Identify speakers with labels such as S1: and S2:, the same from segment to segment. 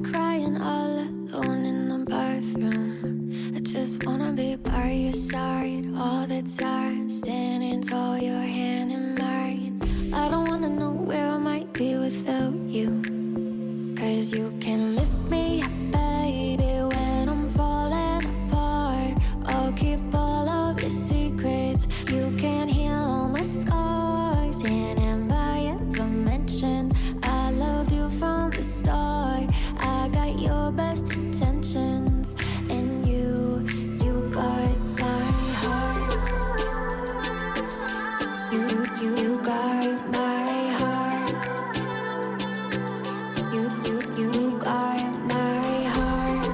S1: crying all alone in the bathroom. I just wanna be by your side all the time, standing tall, your hand in mine. I don't wanna know where I might be without you, 'cause you can lift me up, baby, when I'm falling apart. I'll keep all of your secrets. You can heal all my scars, and have I ever mentioned I loved you from the start? I got your best intentions, and you got my heart. You got my heart. You got my heart.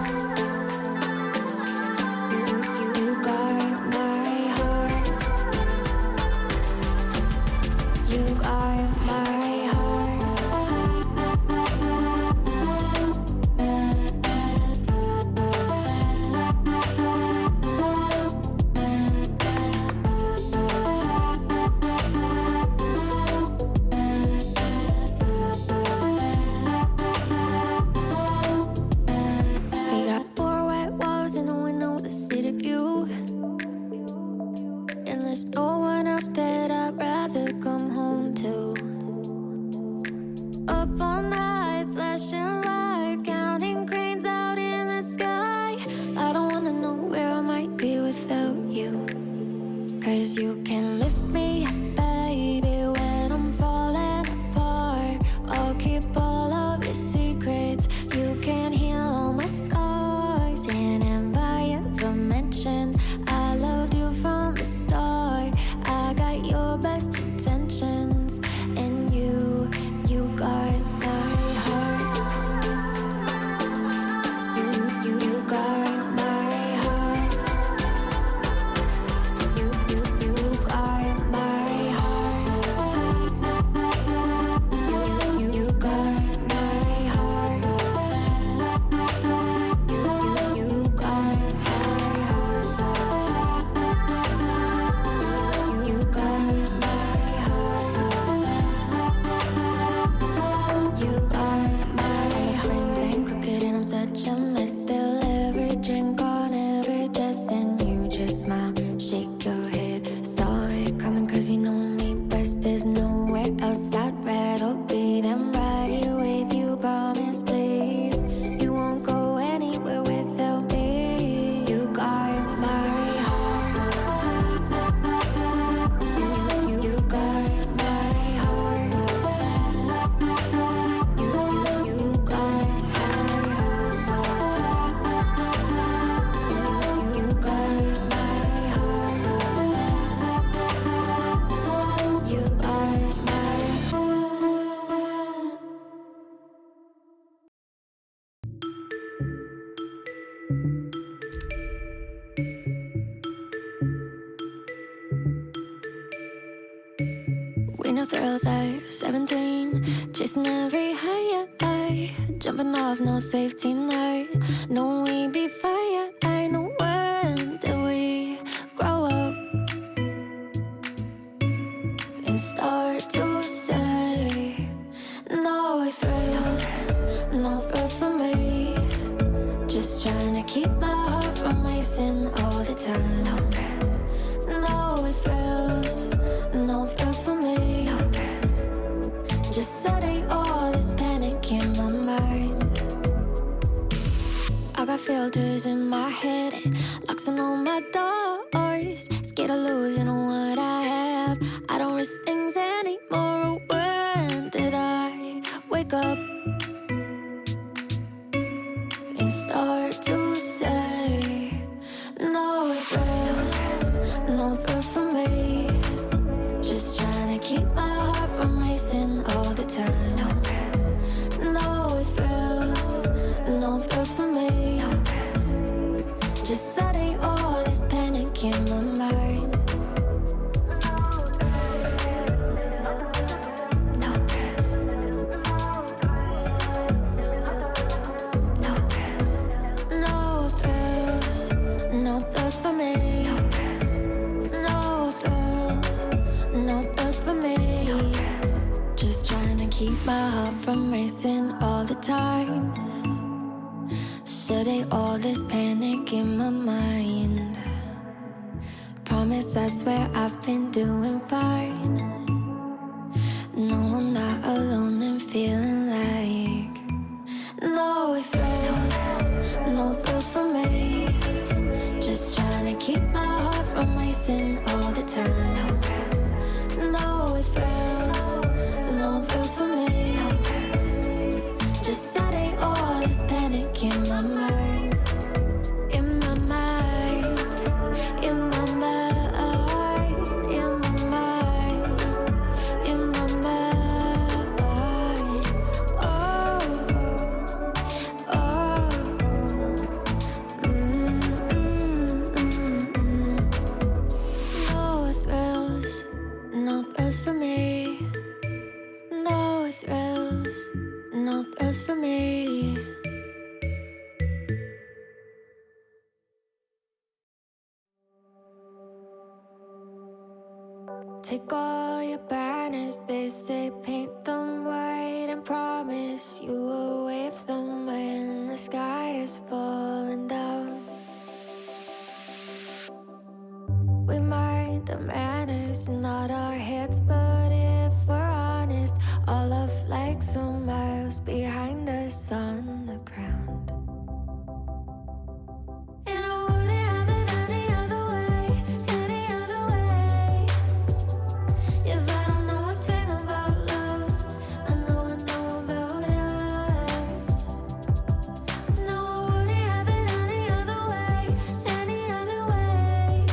S1: You got my heart. You got my heart. We got four white walls and a window with a city view, and there's no one else that I'd rather come home to. Up all night, flashing lights, counting cranes out in the sky. I don't wanna know where I might be without you, 'cause you can lift me up, baby, when I'm falling apart. I'll keep all of your secrets. You can heal all my scars, and have I ever mentioned I loved you from the start? I got your best intentions, and you got my heart. You got my heart. You got my heart. You got my heart. You got my heart. You got my heart. You got my friends ain't crooked, and I'm such a mess. Spill every drink on every dress, and you just smile, shake your head. Saw it coming 'cause you know me best. There's nowhere else I'd rather be than right here with you. Promise, please, you won't go anywhere without me. You got my heart. You got my heart. You got my heart. You got my heart. You got my heart. We know thrills at 17, chasing every high, jumping off, no safety net. No, we be fire. I know when did we grow up and start to say no thrills for me. Just trying to keep my heart from racing all the time. No thrills for me. Just setting all this panic in my mind. I got filters in my head and locks on all my doors. Scared of losing what I have. I don't risk things anymore. When did I wake up and start to say no thrills for me? Just trying to keep my heart from racing all the time. No thrills for me. Just setting all this panic in my mind. No thrills for me. No thrills for me. Just trying to keep my heart from racing all the time. Yesterday, all this panic in my mind. Promise, I swear I've been doing fine. No, I'm not alone and feeling like no thrills for me. Just trying to keep my heart from racing all the time. No thrills for me. Just Saturday, all this panic in my mind. In my mind, in my mind, in my mind, in my mind. Oh, oh, no thrills for me. No thrills for me. Take all your banners, they say paint them white, and promise you will wave them when the sky is falling down. We mind the manners, not our heads, but if we're honest, all our flags are miles behind us on the ground. And I wouldn't have it any other way, any other way. If I don't know a thing about love, I know about us. No, I wouldn't have it any other way, any other way.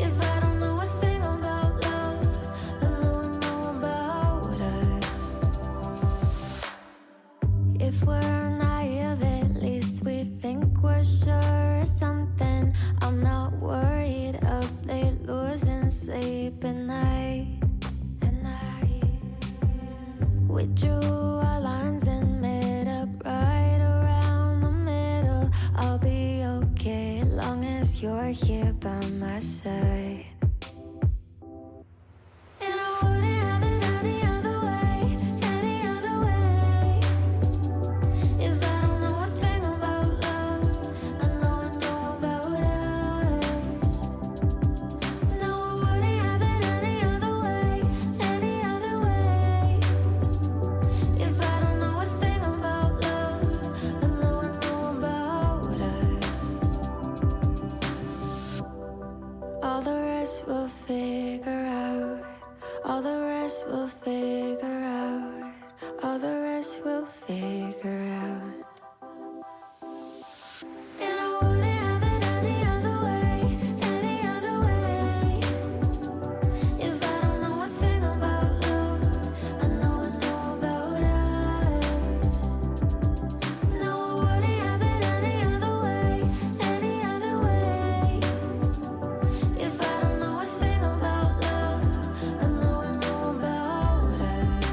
S1: If I don't know a thing about love, I know about us. If we're naive, at least we think we're sure of something. I'm not worried, up late losing sleep at night. We drew our lines and met up right around the middle. I'll be okay as long as you're here by my side. And I wouldn't have it any other way, any other way. If I don't know a thing about love, I know about us. No, I wouldn't have it any other way, any other way. If I don't know a thing about love, I know about us. All the rest we'll figure out. All the rest we'll figure out. All the rest we'll figure out. And I wouldn't have it any other way, any other way. If I don't know a thing about love, I know about us. No, I wouldn't have it any other way, any other way. If I don't know a thing about love, I know about us.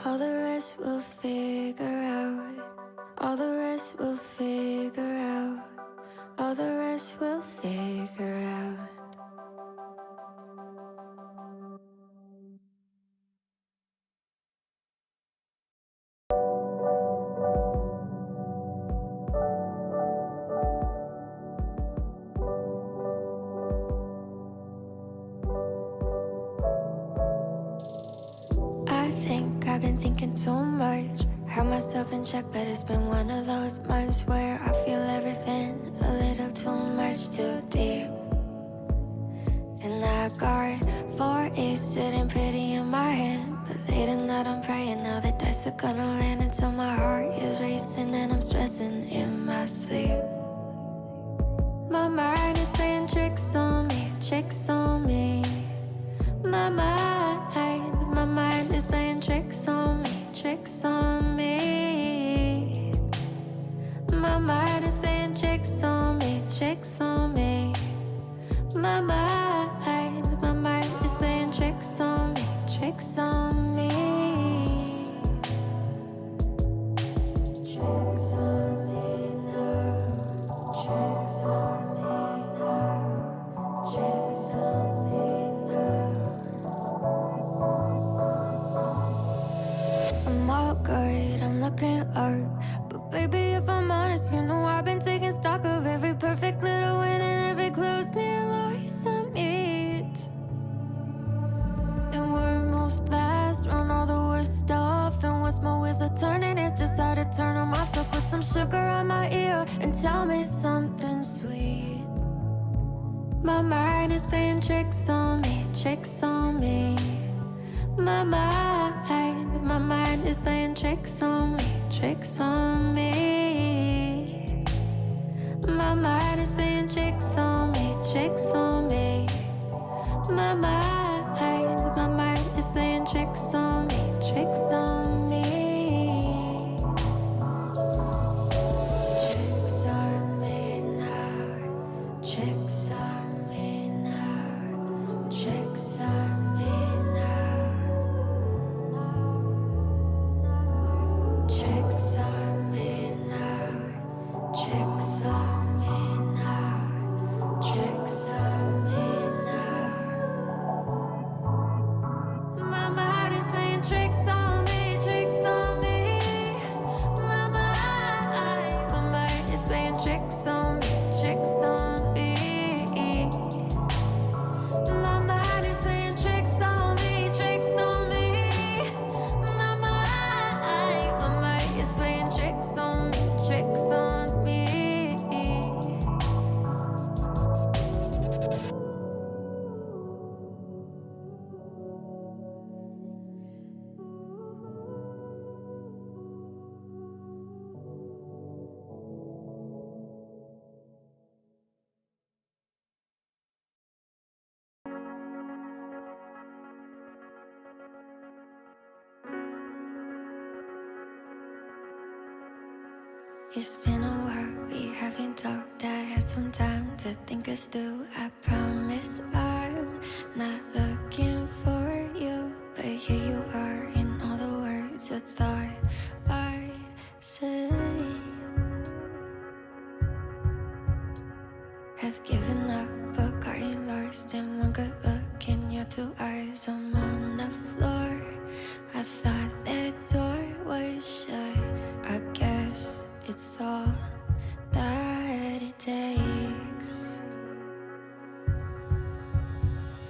S1: All the rest we'll figure out. All the rest we'll figure out. All the rest we'll figure out. I think I've been thinking too much. Held myself in check, but it's been one of those months where I feel everything a little too much, too deep. And I got 4 A's sitting pretty in my hand, but late at night I'm praying now the dice are gonna land until my heart is racing and I'm stressing in my sleep. My mind is playing tricks on me, tricks on me. My mind is playing tricks on me, tricks on me. My mind is playing tricks on me, tricks on me. My mind is playing tricks on me, tricks on me. Tricks on me now, tricks on me now. I'm all good, I'm looking up. But baby, if I'm honest, you know I've been taking stock of every perfect little win and every close near loss I meet. And where it moves fast, run all the worst stuff. And once my wheels are turning, it's just how to turn them off. So put some sugar on my ear and tell me something sweet. My mind is playing tricks on me, tricks on me. My mind is playing tricks on me, tricks on me. My mind is playing tricks on me, tricks on me. My mind is playing tricks on me, tricks on me. Tricks on me now, tricks on me now, tricks on me now. Tricks on me now, tricks on me now, tricks on me now. My mind is playing tricks on me, tricks on me. My mind is playing tricks on me, tricks on me. My mind is playing tricks on me, tricks on me. My mind is playing tricks on me, tricks on me. It's been a while, we haven't talked. I had some time to think us through. I promise I'm not looking for you, but here you are in all the words I thought I'd say. Have given up, but gotten lost in one good look in your two eyes. I'm on the floor. I thought that door was shut. I guess it's all that it takes.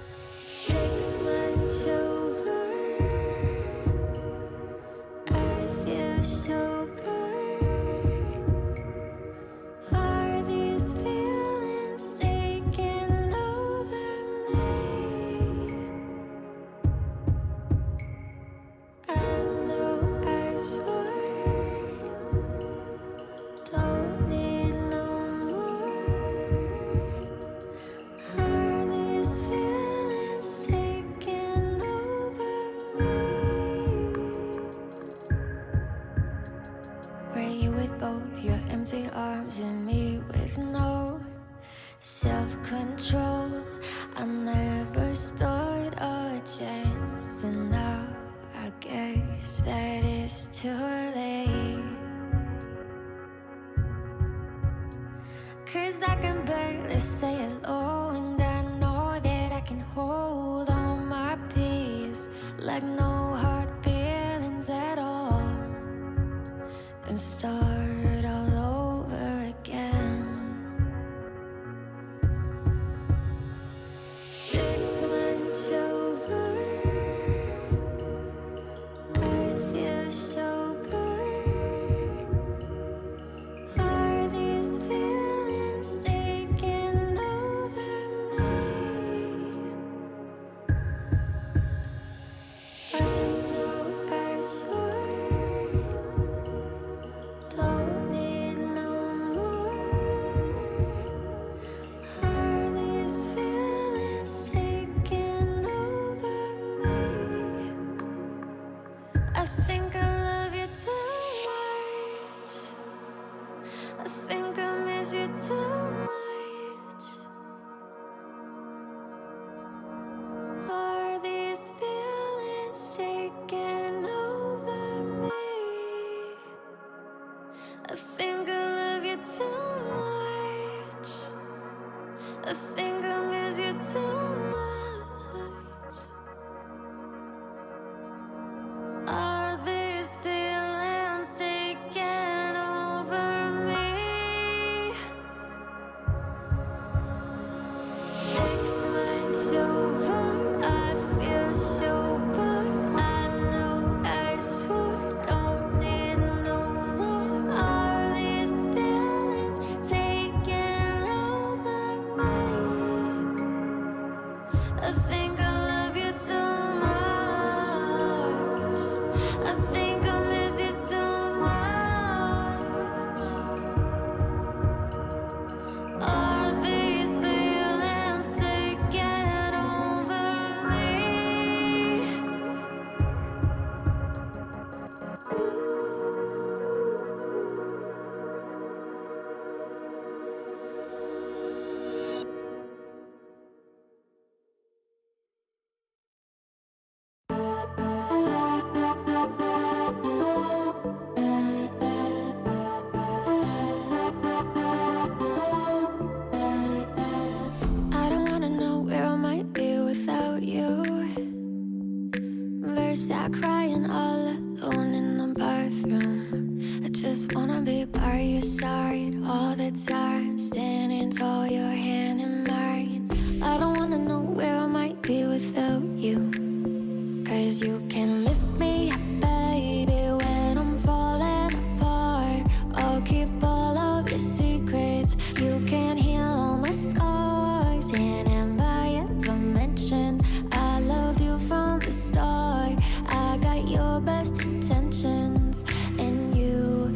S1: 6 months over, I feel so good. Are these feelings taking over me? I know I swore don't need no more. Are these feelings taking over me? Were you with both your empty arms and me with no self-control? I never stood a chance, and now I guess that it's too late. 'Cause I can barely say hello, and I know that I can hold on my peace like no hard feelings at all, and start all over again. 6 months over, I feel so good. Are these feelings taking over me? I know I swore don't need no more. Are these feelings taking over me? I think I love you too much. I think I miss you too much. Are these feelings taking over me? I think I love you too much. I think I miss you too much. Are these bathroom. I just wanna be by your side all the time, standing tall, your hand in mine. I don't wanna know where I might be without you, 'cause you can lift me up, baby, when I'm falling apart. I'll keep all of your secrets. You can heal all my scars. And have I ever mentioned I loved you from the start? I got your best intentions, and you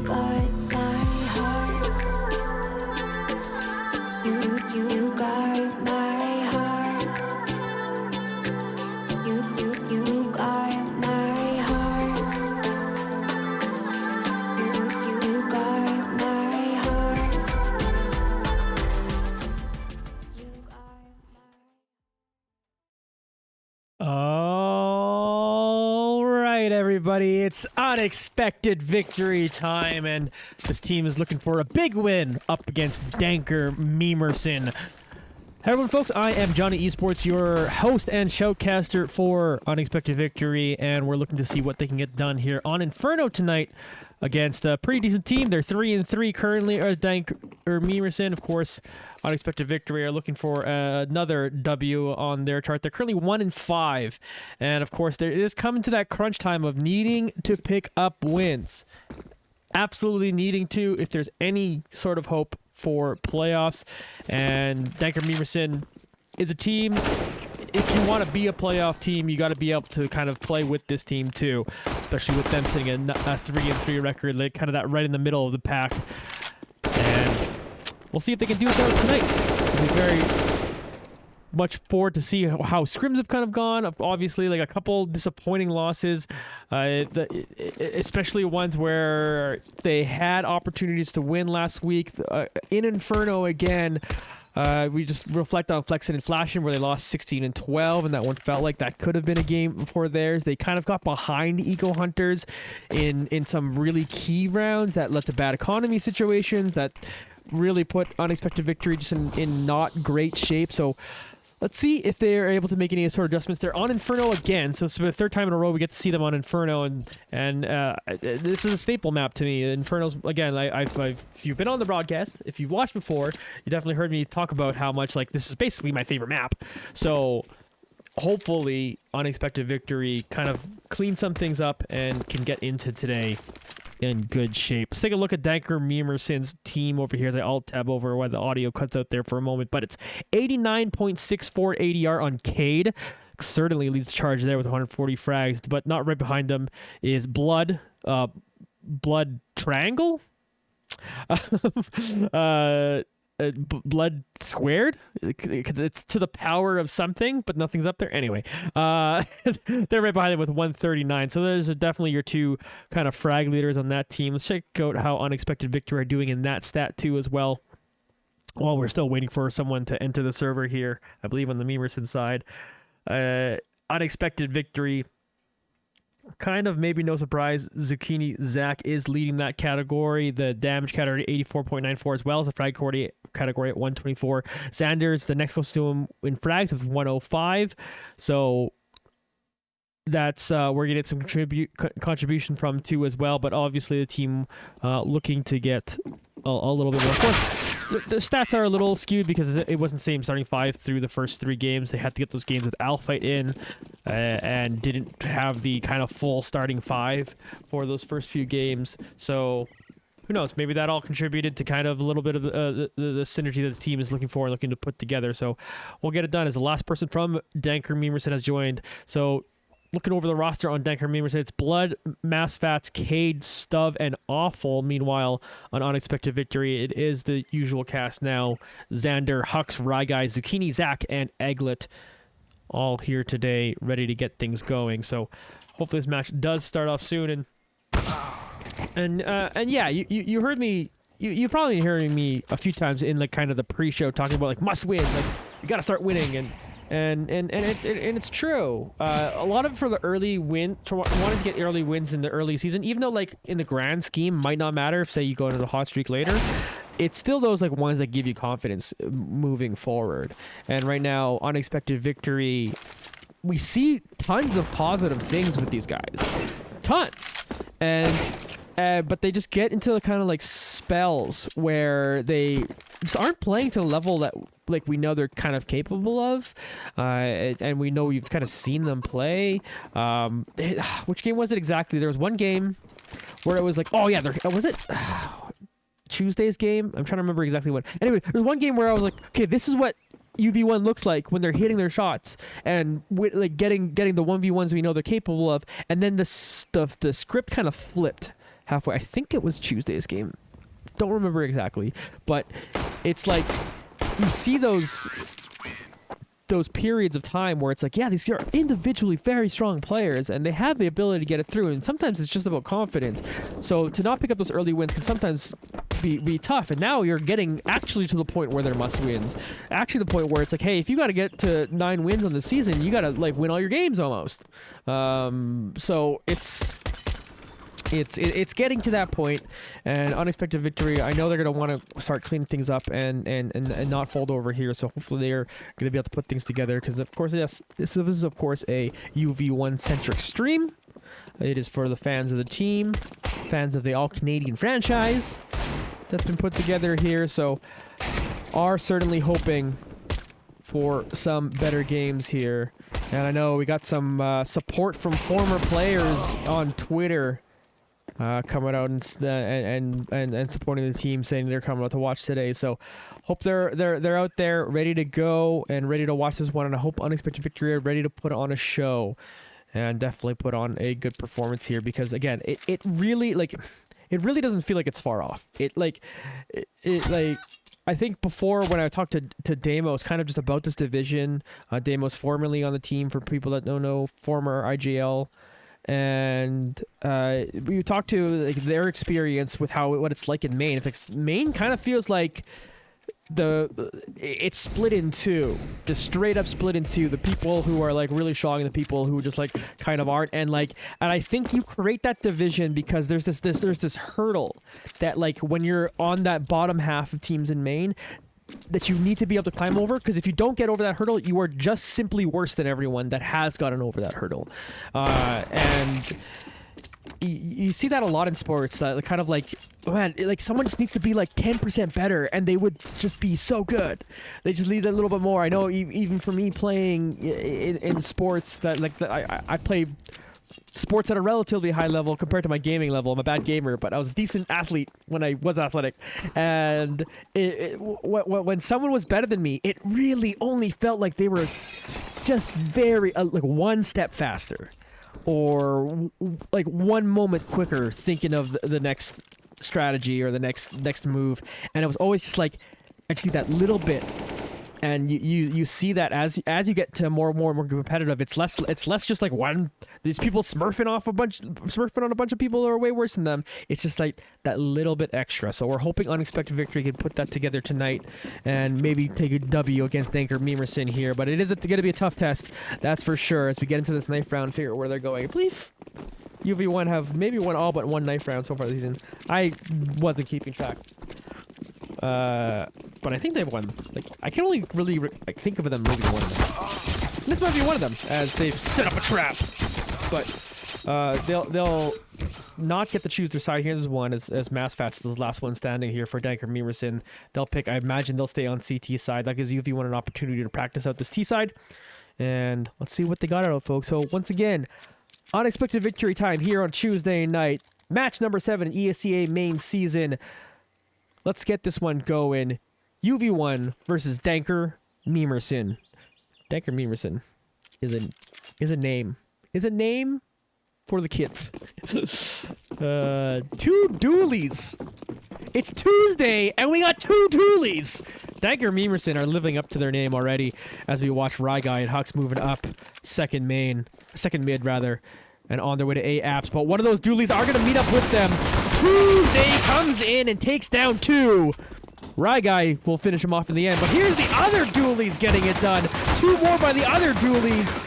S1: got my heart. You got my heart. You got my heart. You got my heart. You got my.
S2: All right, everybody, it's unexpected victory time, and this team is looking for a big win up against DankerMemerson. Hey everyone, folks, I am Johnny Esports, your host and shoutcaster for Unexpected Victory, and we're looking to see what they can get done here on Inferno tonight against a pretty decent team. They're 3-3 currently, DankerMemerson, of course. Unexpected Victory are looking for another W on their chart. They're currently 1-5, and of course, it is coming to that crunch time of needing to pick up wins. Absolutely needing to, if there's any sort of hope for playoffs. And DankerMemerson is a team, if you want to be a playoff team, you got to be able to kind of play with this team too, especially with them sitting at a 3-3 record, like kind of that right in the middle of the pack. And we'll see if they can do it tonight. We'll be very much forward to see how scrims have kind of gone. Obviously, like a couple disappointing losses, especially ones where they had opportunities to win last week. In Inferno again, we just reflect on Flexin and Flashin', where they lost 16-12, and that one felt like that could have been a game for theirs. They kind of got behind Eco Hunters in some really key rounds that led to bad economy situations that really put Unexpected Victory just in not great shape. So let's see if they're able to make any sort of adjustments. They're on Inferno again, so it's the third time in a row we get to see them on Inferno, and this is a staple map to me. Inferno's, again, if you've been on the broadcast, if you've watched before, you definitely heard me talk about how much, like, this is basically my favorite map. So hopefully Unexpected Victory kind of clean some things up and can get into today in good shape. Let's take a look at DankerMemerson's team over here as I alt-tab over while the audio cuts out there for a moment. But it's 89.64 ADR on Cade. Certainly leads the charge there with 140 frags, but not right behind them is Blood Triangle? Blood squared, because it's to the power of something, but nothing's up there anyway. They're right behind it with 139, so there's definitely your two kind of frag leaders on that team. Let's check out how Unexpected Victory are doing in that stat too as well, while we're still waiting for someone to enter the server here. I believe on the Memerson side, Unexpected Victory, kind of maybe no surprise, Zucchini Zach is leading that category. The damage category 84.94, as well as the frag category at 124. Sanders, the next closest to him in frags, with 105. So that's we're getting some contribution from too as well. But obviously the team looking to get a little bit more. Of course, the stats are a little skewed because it wasn't the same starting five through the first three games. They had to get those games with Alpha in, and didn't have the kind of full starting five for those first few games. So who knows? Maybe that all contributed to kind of a little bit of the synergy that the team is looking for and looking to put together. So we'll get it done as the last person from DankerMemerson has joined. So looking over the roster on DankerMemerson, it's Blood, Massfats, Cade, Stuv, and Awful. Meanwhile, on Unexpected Victory, it is the usual cast now. Xander, Hux, Ryguy, Zucchini, Zach, and Egglet, all here today, ready to get things going. So hopefully this match does start off soon. And yeah, you heard me. You probably hearing me a few times in like kind of the pre-show talking about like must win, like you got to start winning, and it's true. A lot of it for the early win, wanting to get early wins in the early season, even though like in the grand scheme might not matter if say you go into the hot streak later. It's still those like ones that give you confidence moving forward. And right now, Unexpected Victory, we see tons of positive things with these guys, tons. and but they just get into kind of like spells where they just aren't playing to the level that like we know they're kind of capable of, and we know we've kind of seen them play. Which game was it exactly? There was one game where it was like, oh yeah, was it Tuesday's game? I'm trying to remember exactly what. Anyway, there's one game where I was like, okay, this is what UV1 looks like when they're hitting their shots and like getting the 1v1s we know they're capable of, and then the script kind of flipped halfway. I think it was Tuesday's game. Don't remember exactly, but it's like you see those periods of time where it's like, yeah, these are individually very strong players and they have the ability to get it through, and sometimes it's just about confidence. So to not pick up those early wins can sometimes be tough, and now you're getting actually to the point where they're must wins, actually the point where it's like, hey, if you got to get to 9 wins on the season, you got to like win all your games almost. So it's getting to that point, and unexpected victory. I know they're gonna want to start cleaning things up and not fold over here. So hopefully they're gonna be able to put things together, because of course, yes, this is of course a UV1 centric stream. It is for the fans of the team, fans of the all Canadian franchise that's been put together here. So are certainly hoping for some better games here, and I know we got some support from former players on Twitter. Coming out and supporting the team, saying they're coming out to watch today. So hope they're out there ready to go and ready to watch this one, and I hope Unexpected Victory are ready to put on a show and definitely put on a good performance here, because again, it really doesn't feel like it's far off. It I think before, when I talked to Damos kind of just about this division, Damos formerly on the team, for people that don't know, former IGL, and we talked to like their experience with what it's like in Maine. It's like Maine kind of feels like it's split in two, just straight up split in two. The people who are like really strong and the people who just like kind of aren't, and I think you create that division because there's this hurdle that like when you're on that bottom half of teams in Maine, that you need to be able to climb over, because if you don't get over that hurdle, you are just simply worse than everyone that has gotten over that hurdle. And you see that a lot in sports, that kind of like, man, like someone just needs to be like 10% better and they would just be so good. They just need a little bit more. I know even for me playing in sports, that like I play sports at a relatively high level compared to my gaming level. I'm a bad gamer, but I was a decent athlete when I was athletic. And when someone was better than me, it really only felt like they were just very like one step faster, or like one moment quicker thinking of the next strategy or the next move. And it was always just like actually that little bit. And you see that as you get to more competitive, it's less just like these people smurfing on a bunch of people who are way worse than them. It's just like that little bit extra. So we're hoping Unexpected Victory can put that together tonight and maybe take a W against DankerMemerson here. But it is going to be a tough test, that's for sure, as we get into this knife round, figure out where they're going. I believe UV1 have maybe won all but one knife round so far this season. I wasn't keeping track. But I think they've won. Like, I can only really think of them maybe one of them. This might be one of them, as they've set up a trap. But they'll not get to choose their side here. This is one, as MassFat's the last one standing here for DankerMemerson. They'll pick. I imagine they'll stay on CT side. That gives UV1 an opportunity to practice out this T side. And let's see what they got out of, folks. So once again, Unexpected Victory time here on Tuesday night. Match number 7 in ESEA main season. Let's get this one going. UV1 versus DankerMemerson. DankerMemerson is a name. Is a name for the kids. 2 dualies. It's Tuesday and we got 2 dualies. DankerMemerson are living up to their name already, as we watch Ryguy and Hux moving up second mid rather, and on their way to A apps. But one of those dualies are going to meet up with them. Tuesday comes in and takes down 2. Ryguy will finish him off in the end, but here's the other dualies getting it done. 2 more by the other dualies.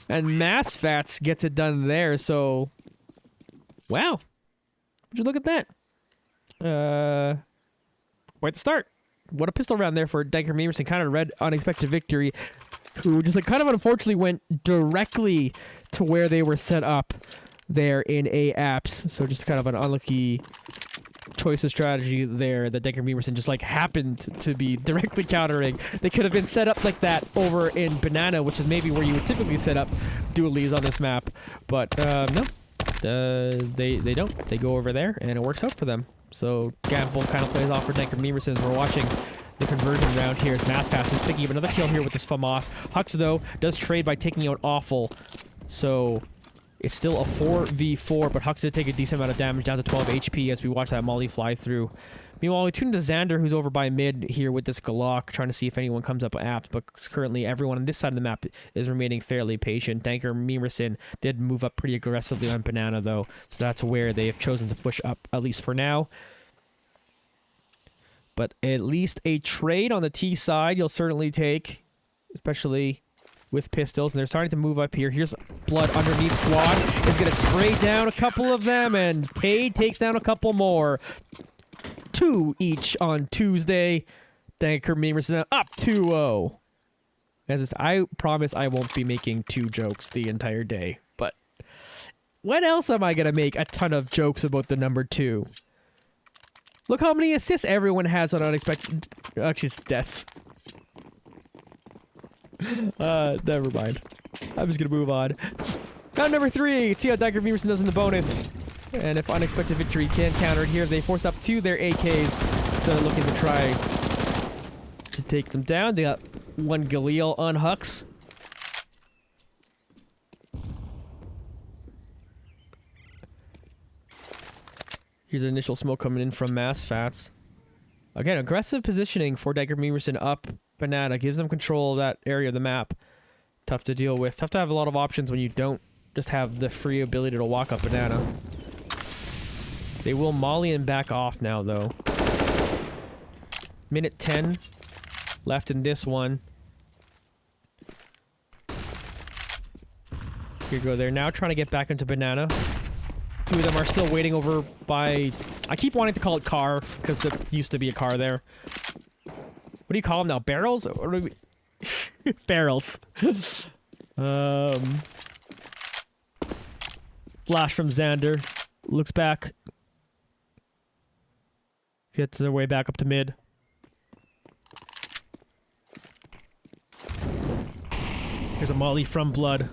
S2: And MassFats gets it done there, so... Wow. Would you look at that? Quite the start. What a pistol round there for DankerMemerson. Kind of read Unexpected Victory, who just like kind of unfortunately went directly to where they were set up. there in A apps. So just kind of an unlucky choice of strategy there that DankerMemerson just like happened to be directly countering. They could have been set up like that over in Banana, which is maybe where you would typically set up dualies on this map. But no, they don't. They go over there and it works out for them. So gamble kind of plays off for DankerMemerson as we're watching the conversion round here. As MassFast is picking up another kill here with this FAMAS. Hux, though, does trade by taking out Awful. So it's still a 4v4, but Hux did take a decent amount of damage, down to 12 HP as we watch that molly fly through. Meanwhile, we tune to Xander, who's over by mid here with this Glock, trying to see if anyone comes up apt, but currently everyone on this side of the map is remaining fairly patient. DankerMemerson did move up pretty aggressively on Banana, though, so that's where they have chosen to push up, at least for now. But at least a trade on the T side you'll certainly take, especially with pistols. And they're starting to move up here. Here's Blood underneath squad. Is going to spray down a couple of them, and Cade takes down a couple more. 2 each on Tuesday. DankerMemerson up 2-0. As I promise I won't be making 2 jokes the entire day. But when else am I going to make a ton of jokes about the number 2? Look how many assists everyone has on unexpected... Actually, it's deaths. Never mind. I'm just gonna move on. Round number 3. Let's see how DankerMemerson does in the bonus. And if unexpected victory can counter it here, they forced up 2 their AKs. So they're looking to try to take them down. They got 1 Galil on Hux. Here's an initial smoke coming in from MassFats. Again, aggressive positioning for DankerMemerson up Banana. Gives them control of that area of the map. Tough to deal with. Tough to have a lot of options when you don't just have the free ability to walk up Banana. They will molly and back off now, though. Minute 10 left in this one. Here you go. They're now trying to get back into Banana. 2 of them are still waiting over by... I keep wanting to call it car, because there used to be a car there. What do you call them now? Barrels? Or do we... Barrels. Flash from Xander. Looks back. Gets their way back up to mid. Here's a molly from Blood.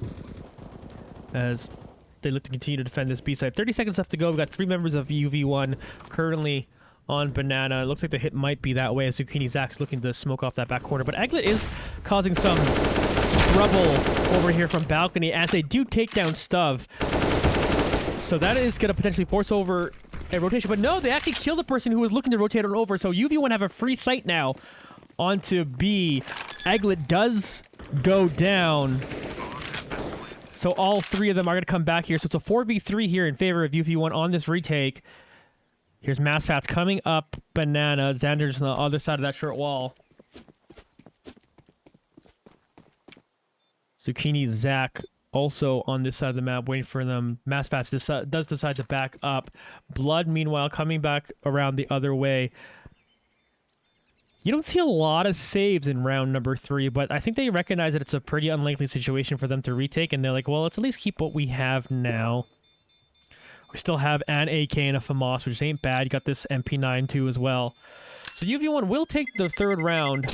S2: As... they look to continue to defend this B side. 30 seconds left to go. We've got 3 members of UV1 currently on Banana. It looks like the hit might be that way as Zucchini Zach's looking to smoke off that back corner. But Egglet is causing some trouble over here from balcony as they do take down Stuv. So that is going to potentially force over a rotation. But no, they actually kill the person who was looking to rotate on over. So UV1 have a free sight now onto B. Egglet does go down. So all 3 of them are going to come back here. So it's a 4v3 here in favor of UV1 on this retake. Here's MassFats coming up Banana. Xander's on the other side of that short wall. Zucchini Zach also on this side of the map waiting for them. MassFats does decide to back up. Blood, meanwhile, coming back around the other way. You don't see a lot of saves in round number 3, but I think they recognize that it's a pretty unlikely situation for them to retake, and they're like, well, let's at least keep what we have now. We still have an AK and a FAMAS, which ain't bad. You got this MP9 too as well. So UV1 will take the 3rd round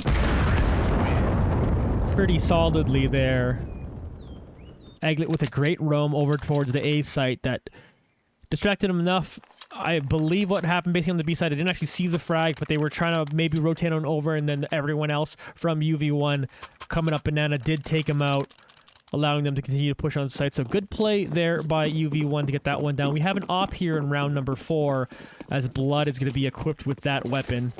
S2: pretty solidly there. Egglet with a great roam over towards the A site that distracted him enough. I believe what happened basically on the B side, I didn't actually see the frag, but they were trying to maybe rotate on over, and then everyone else from UV1 coming up Banana did take him out, allowing them to continue to push on site. So good play there by UV1 to get that one down. We have an op here in round number 4, as Blood is going to be equipped with that weapon.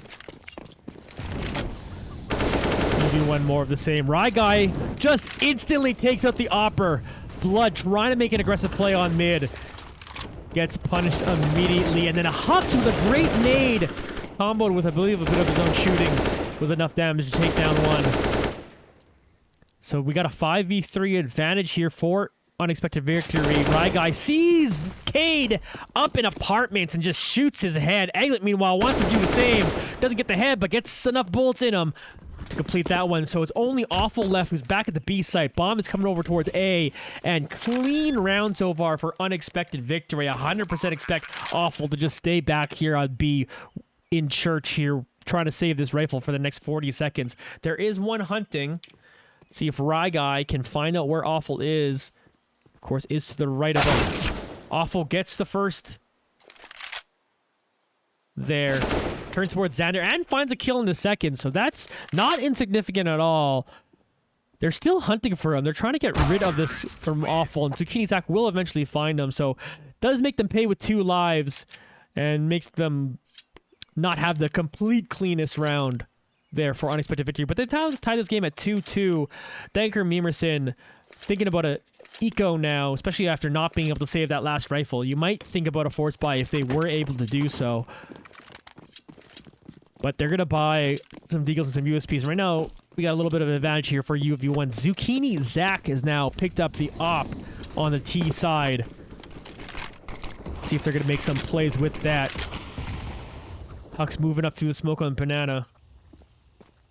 S2: UV1 more of the same. Rye Guy just instantly takes out the opper. Blood trying to make an aggressive play on mid. Gets punished immediately, and then a Hux with a great nade, comboed with, I believe, a bit of his own shooting, was enough damage to take down one. So we got a 5v3 advantage here for unexpected victory. Rye Guy sees Cade up in apartments and just shoots his head. Egglet, meanwhile, wants to do the same. Doesn't get the head, but gets enough bullets in him to complete that one. So it's only Awful left, who's back at the B site. Bomb is coming over towards A, and clean round so far for unexpected victory. 100% expect Awful to just stay back here on B in church here, trying to save this rifle for the next 40 seconds. There is one hunting. See if Rye Guy can find out where Awful is. Of course, is to the right of him. Awful gets the first there. Turns towards Xander and finds a kill in the second. So that's not insignificant at all. They're still hunting for him. They're trying to get rid of this from Awful. And Zucchini Zach will eventually find him. So does make them pay with 2 lives. And makes them not have the complete cleanest round there for unexpected victory. But they tied this game at 2-2. DankerMemerson thinking about a eco now, especially after not being able to save that last rifle. You might think about a force buy if they were able to do so. But they're going to buy some deagles and some USPs. Right now, we got a little bit of an advantage here for UV1. Zucchini Zach has now picked up the op on the T side. See if they're going to make some plays with that. Huck's moving up through the smoke on Banana.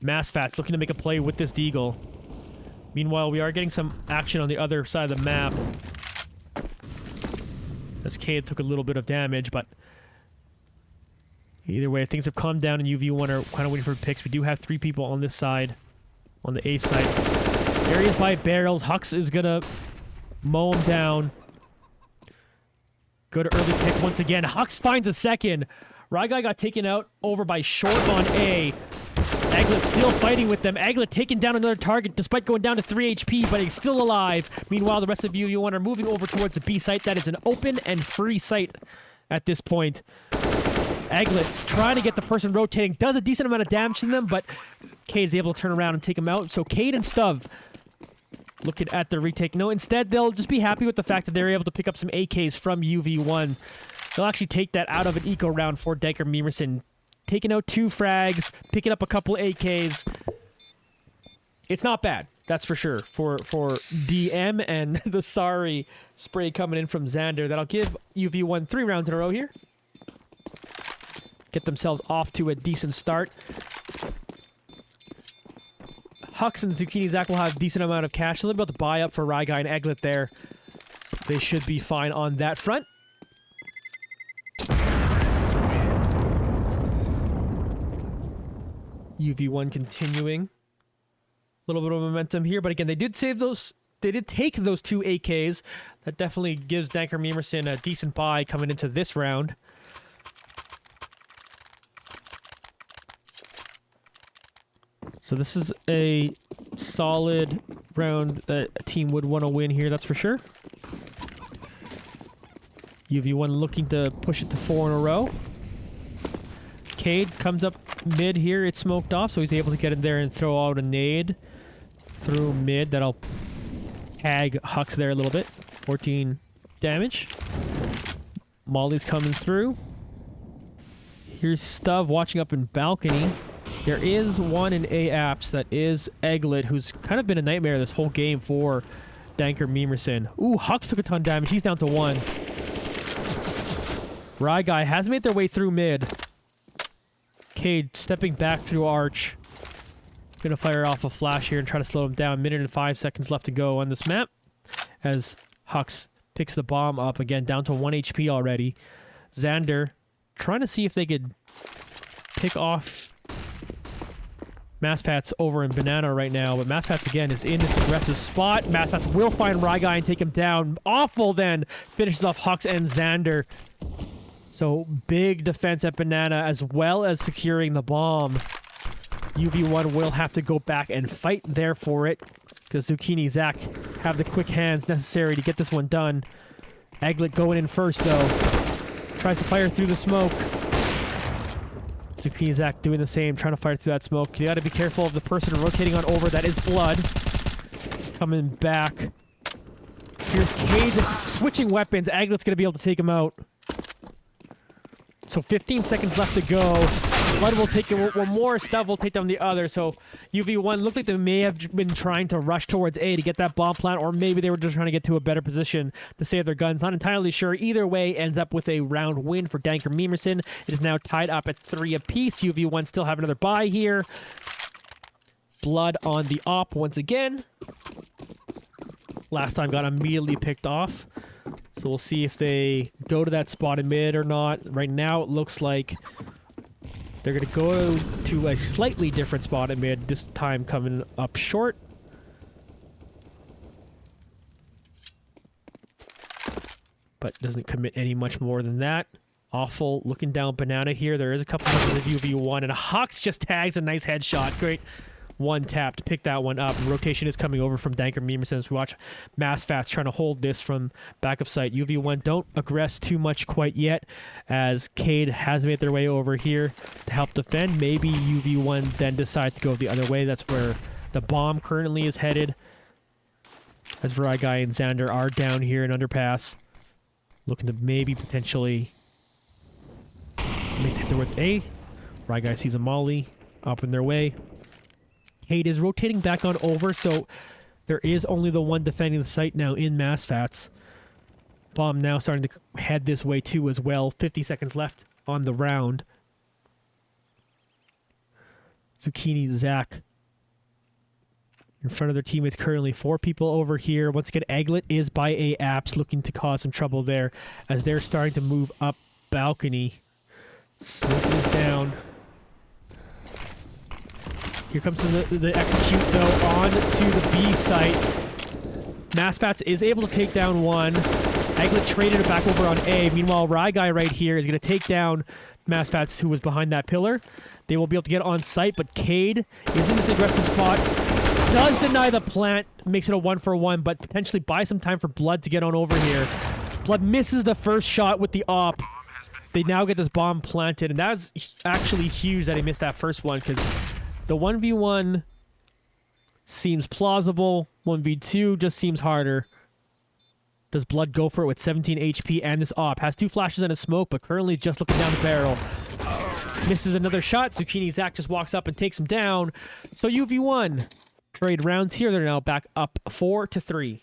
S2: Massfat's looking to make a play with this deagle. Meanwhile, we are getting some action on the other side of the map. As Cade took a little bit of damage, but either way, things have calmed down and UV1 are kind of waiting for picks. We do have 3 people on this side, on the A side. There he is by barrels. Hux is going to mow him down. Go to early pick once again. Hux finds a second. Ryguy got taken out over by Short on A. Aglet still fighting with them. Aglet taking down another target despite going down to 3 HP, but he's still alive. Meanwhile, the rest of UV1 are moving over towards the B site. That is an open and free site at this point. Aglet trying to get the person rotating. Does a decent amount of damage to them, but Cade's able to turn around and take him out. So Cade and Stuv looking at the retake. No, instead, they'll just be happy with the fact that they're able to pick up some AKs from UV1. They'll actually take that out of an eco round for DankerMemerson. Taking out 2 frags, picking up a couple AKs. It's not bad, that's for sure, for DM and the sorry spray coming in from Xander. That'll give UV1 3 rounds in a row here. Get themselves off to a decent start. Hux and Zucchini Zach will have a decent amount of cash. So they're about to buy up for Ryguy and Aglet there. They should be fine on that front. UV1 continuing. A little bit of momentum here, but again, they did save those. They did take those 2 AKs. That definitely gives DankerMemerson a decent buy coming into this round. So this is a solid round that a team would want to win here, that's for sure. UV1 looking to push it to 4 in a row. Cade comes up mid here. It's smoked off, so he's able to get in there and throw out a nade through mid. That'll tag Hux there a little bit. 14 damage. Molly's coming through. Here's Stuv watching up in balcony. There is one in A apps that is Aglet, who's kind of been a nightmare this whole game for DankerMemerson. Ooh, Hux took a ton of damage. He's down to 1. Ryguy has made their way through mid. Cade stepping back through Arch. Gonna fire off a flash here and try to slow him down. 1 minute and 5 seconds left to go on this map. As Hux picks the bomb up again, down to 1 HP already. Xander trying to see if they could pick off Massfats over in Banana right now, but Massfats again is in this aggressive spot. Massfats will find Ryguy and take him down. Awful then finishes off Hux and Xander. So big defense at Banana as well as securing the bomb. UV1 will have to go back and fight there for it because Zucchini Zach have the quick hands necessary to get this one done. Aglet going in first though. Tries to fire through the smoke. Zucchini Zach doing the same, trying to fire through that smoke. You gotta be careful of the person rotating on over. That is Blood. Coming back. Here's Cade switching weapons. Aglet's gonna be able to take him out. So 15 seconds left to go. Blood will take one more. Stuff will take down the other. So UV1 looked like they may have been trying to rush towards A to get that bomb plant, or maybe they were just trying to get to a better position to save their guns. Not entirely sure. Either way, ends up with a round win for DankerMemerson. It is now tied up at 3 apiece. UV1 still have another bye here. Blood on the op once again. Last time got immediately picked off. So we'll see if they go to that spot in mid or not. Right now it looks like they're going to go to a slightly different spot in mid, this time coming up short. But doesn't commit any much more than that. Awful looking down banana here. There is a couple of UV1, and Hux just tags a nice headshot. Great one tap to pick that one up. And rotation is coming over from DankerMemerson as we watch MassFats trying to hold this from back of sight. UV1 don't aggress too much quite yet, as Cade has made their way over here to help defend. Maybe UV1 then decide to go the other way. That's where the bomb currently is headed, as Ryguy and Xander are down here in underpass, looking to maybe potentially make it towards A. Ryguy sees a molly up in their way. Cade is rotating back on over, so there is only the one defending the site now in MassFats. Bomb now starting to head this way too as well. 50 seconds left on the round. Zucchini, Zach in front of their teammates currently. 4 people over here. Once again, Egglet is by A apps, looking to cause some trouble there as they're starting to move up balcony. Smoke is down. Here comes the execute, though, on to the B site. MassFats is able to take down one. Egglet traded it back over on A. Meanwhile, Ryguy right here is going to take down MassFats, who was behind that pillar. They will be able to get on site, but Cade is in this aggressive spot. Does deny the plant. Makes it a 1-for-1, but potentially buy some time for Blood to get on over here. Blood misses the first shot with the op. They now get this bomb planted, and that's actually huge that he missed that first one, because the 1v1 seems plausible. 1v2 just seems harder. Does Blood go for it with 17 HP and this op? Has 2 flashes and a smoke, but currently just looking down the barrel. Misses another shot. Zucchini Zach just walks up and takes him down. So UV1 trade rounds here. They're now back up 4-3.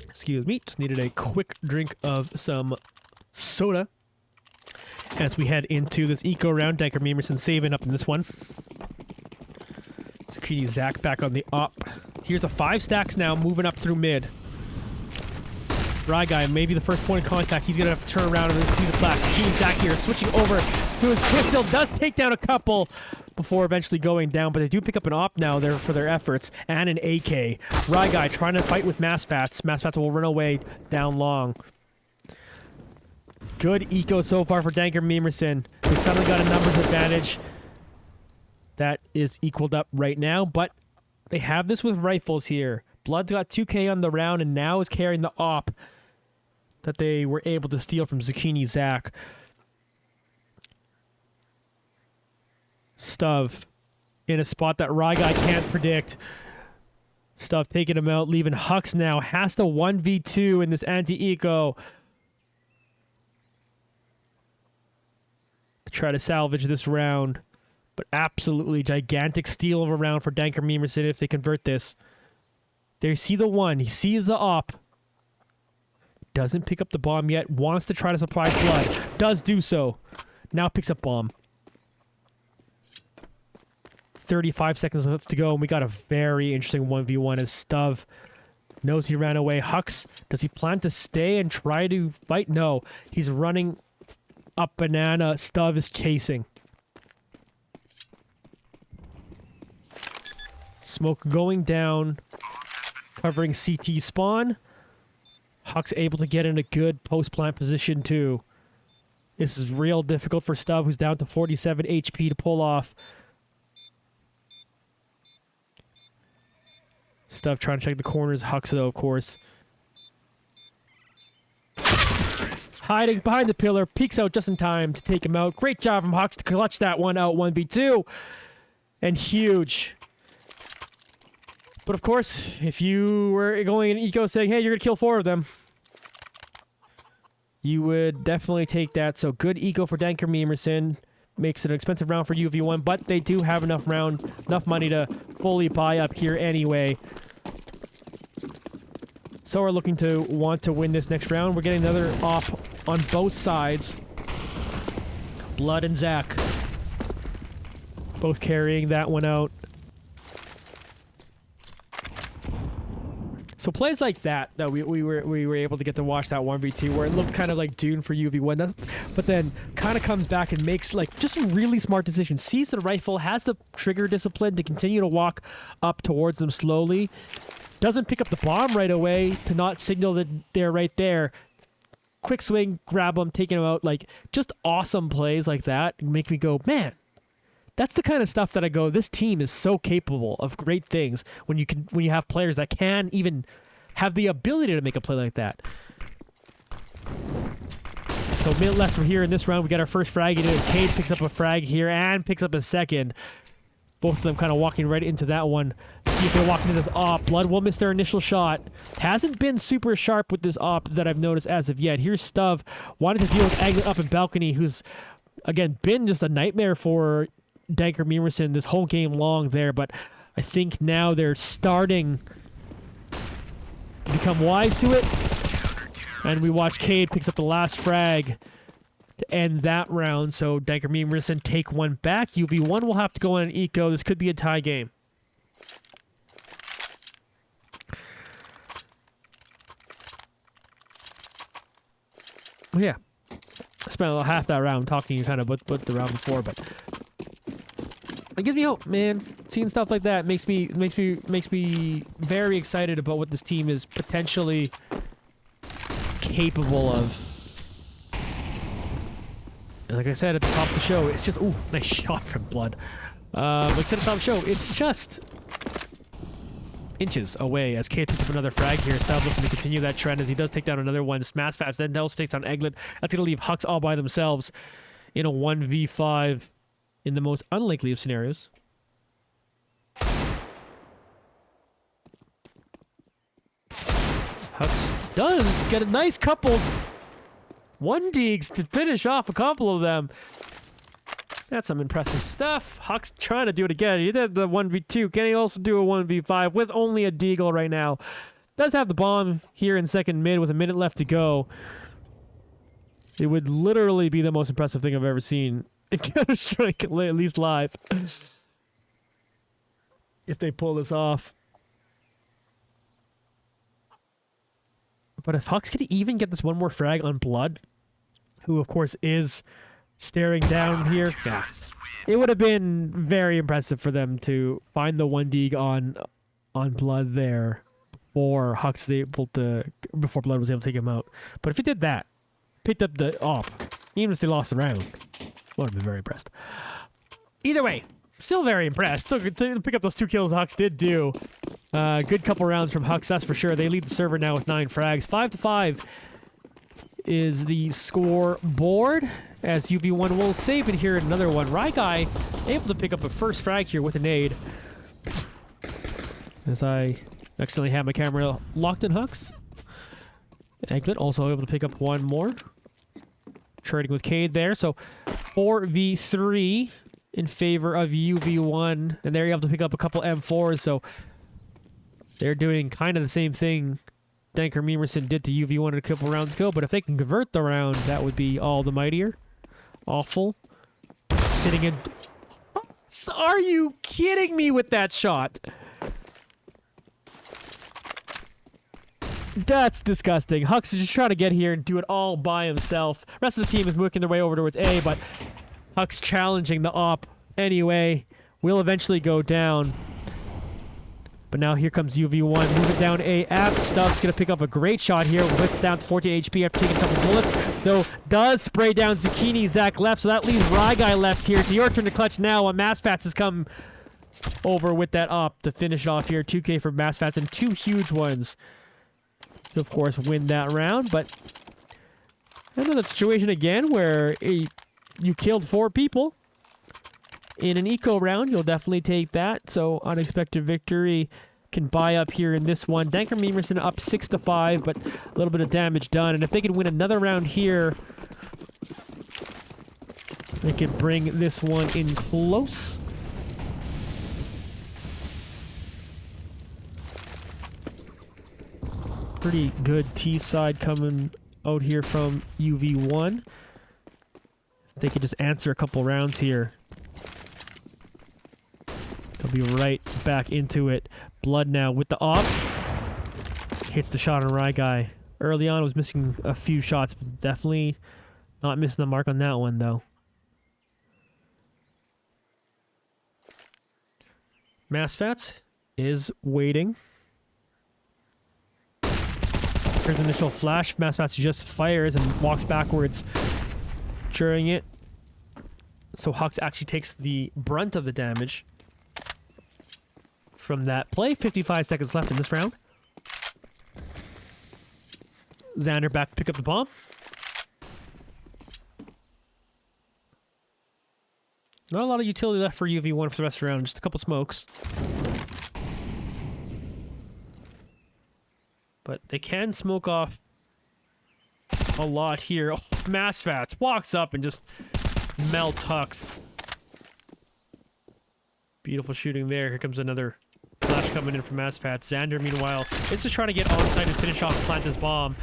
S2: Excuse me, just needed a quick drink of some soda as we head into this eco round. DankerMemerson saving up in this one. Zucchini Zach back on the op. Here's a 5 stacks now, moving up through mid. Ryguy, maybe the first point of contact. He's going to have to turn around and see the flash. Zucchini Zach here, switching over to his pistol. Does take down a couple before eventually going down, but they do pick up an op now there for their efforts, and an AK. Ryguy trying to fight with MassFats. MassFats will run away down long. Good eco so far for DankerMemerson. They suddenly got a numbers advantage that is equaled up right now, but they have this with rifles here. Blood's got 2K on the round and now is carrying the op that they were able to steal from Zucchini Zach. Stuv in a spot that Ryguy can't predict. Stuv taking him out, leaving Hux now. Has to 1v2 in this anti-eco to try to salvage this round. But absolutely gigantic steal of a round for DankerMemerson if they convert this. They see the one. He sees the op. Doesn't pick up the bomb yet. Wants to try to surprise Blood. Does do so. Now picks up bomb. 35 seconds left to go, and we got a very interesting 1v1 as Stuv knows he ran away. Hux, does he plan to stay and try to fight? No. He's running up banana. Stuv is chasing. Smoke going down, covering CT spawn. Hux able to get in a good post-plant position too. This is real difficult for Stuv, who's down to 47 HP to pull off. Stuv trying to check the corners. Hux, though, of course, hiding behind the pillar, peeks out just in time to take him out. Great job from Hux to clutch that one out 1v2. And huge. But of course, if you were going in eco saying, hey, you're going to kill 4 of them, you would definitely take that. So good eco for DankerMemerson. Makes it an expensive round for UV1, but they do have enough money to fully buy up here anyway. So we're looking to want to win this next round. We're getting another off on both sides. Blood and Zach both carrying that one out. So plays like that we were able to get to watch that 1v2 where it looked kind of like Dune for UV1, but then kind of comes back and makes like just a really smart decision. Sees the rifle, has the trigger discipline to continue to walk up towards them slowly. Doesn't pick up the bomb right away to not signal that they're right there. Quick swing, grab them, taking them out. Like just awesome plays like that make me go, man. That's the kind of stuff that I go, this team is so capable of great things when you have players that can even have the ability to make a play like that. So minute left from here in this round, we got our first frag in it. Cade picks up a frag here and picks up a second. Both of them kind of walking right into that one. See if they walk into this op. Blood will miss their initial shot. Hasn't been super sharp with this op that I've noticed as of yet. Here's Stuv wanting to deal with Aglet up in balcony, who's again been just a nightmare for DankerMemerson this whole game long there, but I think now they're starting to become wise to it. And we watch Cade picks up the last frag to end that round, so DankerMemerson take one back. UV1 will have to go on an eco. This could be a tie game. Yeah. I spent about half that round talking kind of about the round before, but it gives me hope, man. Seeing stuff like that makes me very excited about what this team is potentially capable of. And like I said at the top of the show, it's just ooh, nice shot from Blood. Like I said at the top of the show, it's just inches away as Cade picks up another frag here. Stubb looking to continue that trend as he does take down another one. Smash Fast then also takes down Eglet. That's gonna leave Hux all by themselves in a 1v5. In the most unlikely of scenarios. Hux does get a nice couple 1-deeks to finish off a couple of them. That's some impressive stuff. Hux trying to do it again. He did the 1v2. Can he also do a 1v5 with only a deagle right now? Does have the bomb here in second mid with a minute left to go. It would literally be the most impressive thing I've ever seen in Counter-Strike, at least live. If they pull this off. But if Hux could even get this one more frag on Blood, who of course is staring down here, yeah, it would have been very impressive for them to find the 1-dig on Blood there before Hux was able to, before Blood was able to take him out. But if he did that, picked up the op, even if they lost the round, would have been very impressed. Either way, still very impressed. Still good to pick up those 2 kills Hux did do. Good couple rounds from Hux, that's for sure. They lead the server now with 9 frags. 5-5 is the scoreboard as UV1 will save it here. Another one. Guy able to pick up a first frag here with a nade. As I accidentally have my camera locked in Hux. Eglet also able to pick up one more. Trading with Cade there, so 4v3 in favor of UV1, and they're able to pick up a couple M4s, so they're doing kind of the same thing DankerMemerson did to UV1 a couple rounds ago, but if they can convert the round, that would be all the mightier. Awful. Sitting in... Are you kidding me with that shot? That's disgusting. Hux is just trying to get here and do it all by himself. Rest of the team is working their way over towards A, but Hux challenging the op anyway. Will eventually go down. But now here comes UV1. Moving down A. Stubb's going to pick up a great shot here. Whips down to 14 HP after taking a couple bullets. Though does spray down Zucchini Zach left, so that leaves Guy left here. It's your turn to clutch now. Massfats has come over with that op to finish it off here. 2K for Massfats and 2 huge ones to, of course, win that round. But another situation again where you killed 4 people in an eco round. You'll definitely take that. So unexpected victory can buy up here in this one. DankerMemerson up 6-5, but a little bit of damage done. And if they can win another round here, they could bring this one in close. Pretty good T side coming out here from UV1. They could just answer a couple rounds here. They'll be right back into it. Blood now with the op. Hits the shot on Rye Guy. Early on was missing a few shots, but definitely not missing the mark on that one, though. Masfats is waiting. Here's the initial flash. Masfats just fires and walks backwards during it. So Hux actually takes the brunt of the damage from that play. 55 seconds left in this round. Xander back to pick up the bomb. Not a lot of utility left for UV1 for the rest of the round. Just a couple smokes. But they can smoke off a lot here. Oh, Masfats walks up and just melts Hux. Beautiful shooting there. Here comes another flash coming in from Masfats. Xander, meanwhile, is just trying to get onside and finish off Planta's bomb.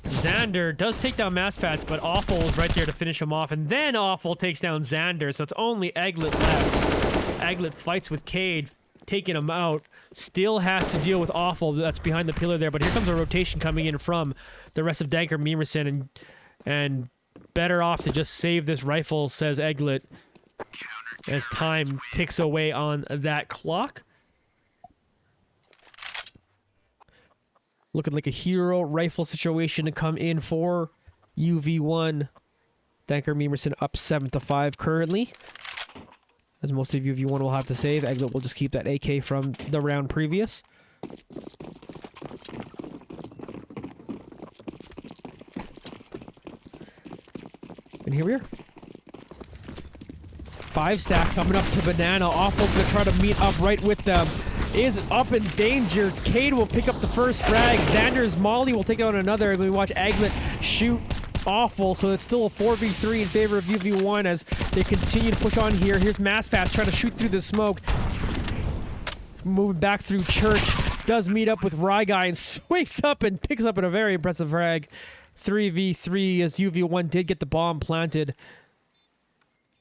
S2: Xander does take down Masfats, but Awful is right there to finish him off. And then Awful takes down Xander, so it's only Egglet left. Egglet fights with Cade, taking him out. Still has to deal with Awful that's behind the pillar there, but here comes a rotation coming in from the rest of DankerMemerson, and better off to just save this rifle, says Egglet, as time ticks away on that clock. Looking like a hero rifle situation to come in for UV1. DankerMemerson up 7-5 currently. As most of UV1 will have to save. Egglet will just keep that AK from the round previous. And here we are. 5 stack coming up to Banana. Awful's gonna try to meet up right with them. Is up in danger. Cade will pick up the first frag. Xander's Molly will take out another. And we watch Egglet shoot Awful. So it's still a 4v3 in favor of UV1 as they continue to push on here. Here's Masfats trying to shoot through the smoke. Moving back through Church. Does meet up with Rye Guy and swings up and picks up a very impressive frag. 3v3 as UV1 did get the bomb planted.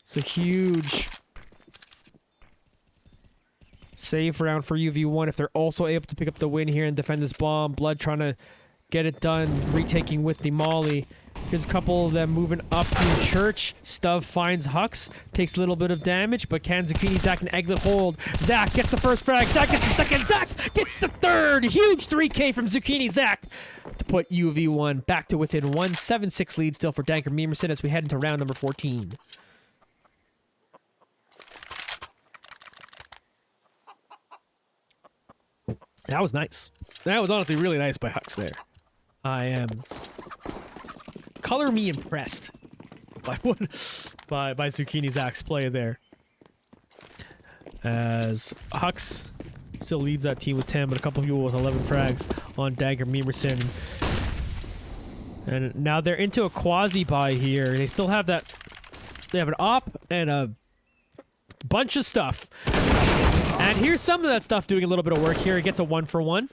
S2: It's a huge save round for UV1 if they're also able to pick up the win here and defend this bomb. Blood trying to get it done, retaking with the Molly. Here's a couple of them moving up through Church. Stuv finds Hux, takes a little bit of damage, but can Zucchini, Zach, and Egglet hold? Zach gets the first frag, Zach gets the second, Zach gets the third! Huge 3K from Zucchini, Zach, to put UV1 back to within 1. 7-6 lead still for DankerMemerson as we head into round number 14. That was nice. That was honestly really nice by Hux there. I am color me impressed by by Zucchini Zach's play there. As Hux still leads that team with 10, but a couple people with 11 frags on DankerMemerson. And now they're into a quasi-buy here. They still have that. They have an op and a bunch of stuff. And here's some of that stuff doing a little bit of work here. It gets a 1-for-1.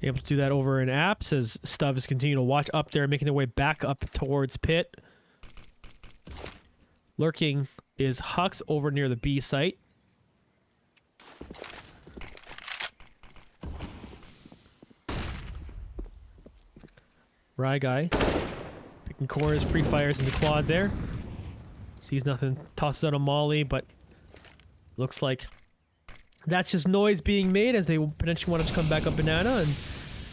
S2: Able to do that over in apps as Stuv is continuing to watch up there, making their way back up towards pit. Lurking is Hux over near the B site. Rye Guy picking cores, pre-fires into quad there. Sees nothing, tosses out a Molly, but looks like that's just noise being made as they potentially want to come back up Banana, and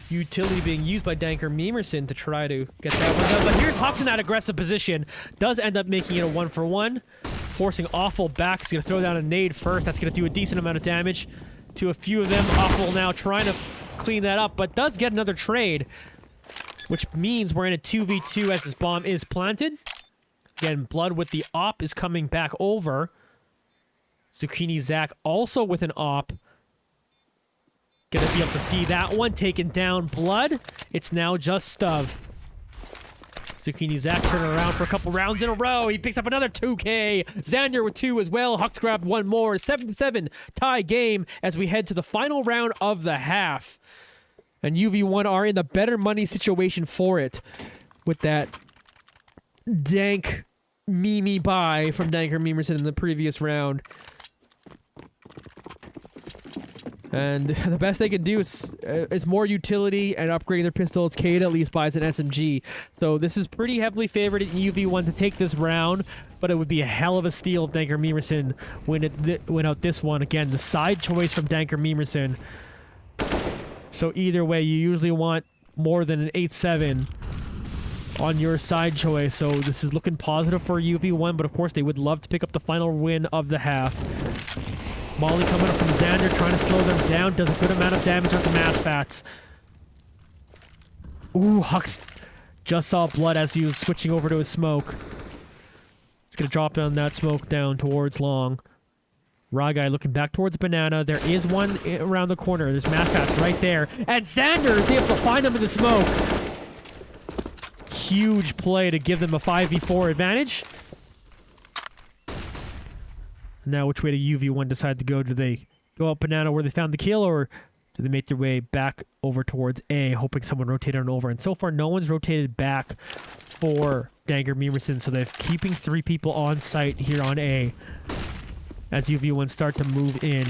S2: utility being used by DankerMemerson to try to get that one done. But here's Hux in that aggressive position. Does end up making it a 1-for-1. Forcing Awful back. He's going to throw down a nade first. That's going to do a decent amount of damage to a few of them. Awful now trying to clean that up, but does get another trade, which means we're in a 2v2 as this bomb is planted. Again, Blood with the op is coming back over. Zucchini Zach also with an op. Gonna be able to see that one taken down. Blood. It's now just Stuv. Zucchini Zach turning around for a couple rounds in a row. He picks up another 2K. Xander with 2 as well. Hux grabbed one more. 7-7 tie game as we head to the final round of the half. And UV1 are in the better money situation for it with that dank Mimi buy from DankerMemerson in the previous round. And the best they can do is more utility and upgrading their pistols. Cade at least buys an SMG. So this is pretty heavily favored in UV1 to take this round, but it would be a hell of a steal if DankerMemerson win out this one. Again, the side choice from DankerMemerson. So either way, you usually want more than an 8-7 on your side choice. So this is looking positive for UV1, but of course they would love to pick up the final win of the half. Molly coming up from Xander, trying to slow them down. Does a good amount of damage on the mass fats. Ooh, Hux just saw blood as he was switching over to his smoke. He's going to drop down that smoke down towards long. Raw guy looking back towards banana. There is one around the corner. There's mass fats right there. And Xander is able to find him in the smoke. Huge play to give them a 5v4 advantage. Now, which way do UV1 decide to go? Do they go up banana where they found the kill, or do they make their way back over towards A, hoping someone rotated on over? And so far, no one's rotated back for DankerMemerson, so they're keeping 3 people on site here on A as UV1 start to move in.